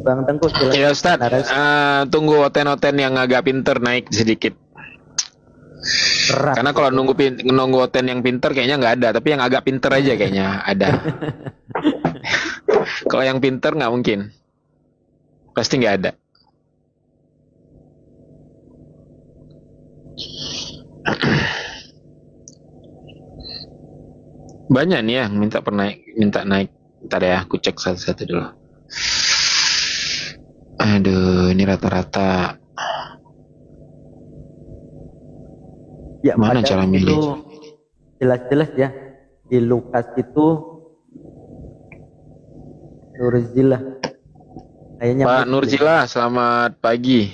Bang Tengku, silakan. Ya Ustaz, tunggu oten-oten yang agak pinter naik sedikit. Karena kalau nunggu oten yang pinter kayaknya nggak ada, tapi yang agak pinter aja kayaknya ada. Kalau yang pinter nggak mungkin, pasti nggak ada. Banyak nih yang minta naik. Ntar ya, aku cek satu-satu dulu. Aduh, ini rata-rata. Ya, mana cara milih? Jelas-jelas ya. Di Lukas itu Nurzilah. Kayaknya Pak Nurzilah, selamat pagi.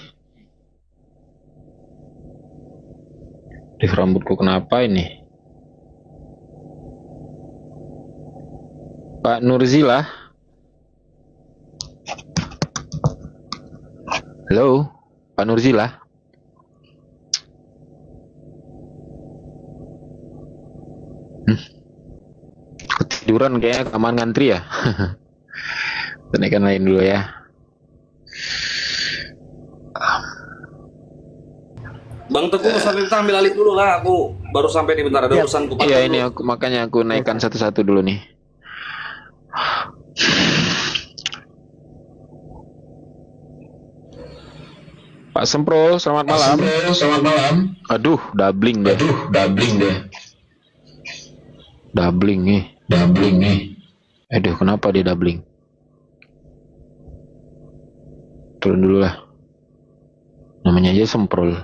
Rambutku kenapa ini? Pak Nurzilah. Halo, Pak Nurzilah. Ketiduran kayaknya, keaman ngantri ya. Tenakan lain dulu ya. Bang Teguh sambil kita ambil alih dulu lah, aku baru sampai nih, bentar ada urusan ku. Iya, ini makanya aku naikkan satu-satu dulu nih. Pak Sempro, selamat malam. Selamat malam. Aduh, doubling deh. Doubling nih. Aduh, kenapa dia doubling? Turun dulu lah. Namanya aja Semprol.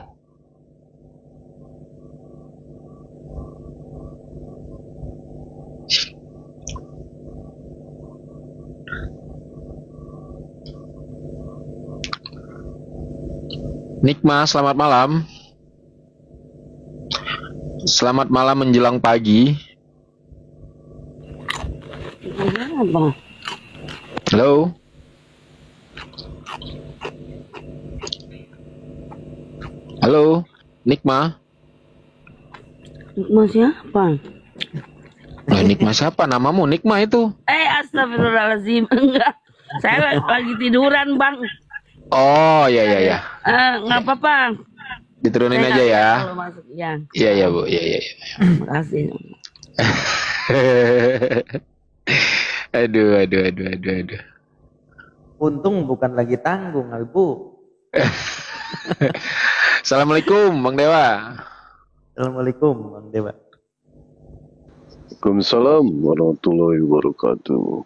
Nikma, selamat malam. Selamat malam menjelang pagi. Halo. Halo, Nikma. Nikma siapa? Nah, Nikma siapa? Namamu Nikma itu. Astagfirullahaladzim. Enggak. Saya lagi tiduran, Bang. Oh, ya. Nggak apa-apa. Diturunin Saya aja ya. kalau masuk, ya. Iya, Bu. Iya. Makasih. Aduh. Untung bukan lagi tanggung, Bu. Assalamualaikum, Bang Dewa. Assalamualaikum, Bang Dewa. Waalaikumsalam warahmatullahi wabarakatuh.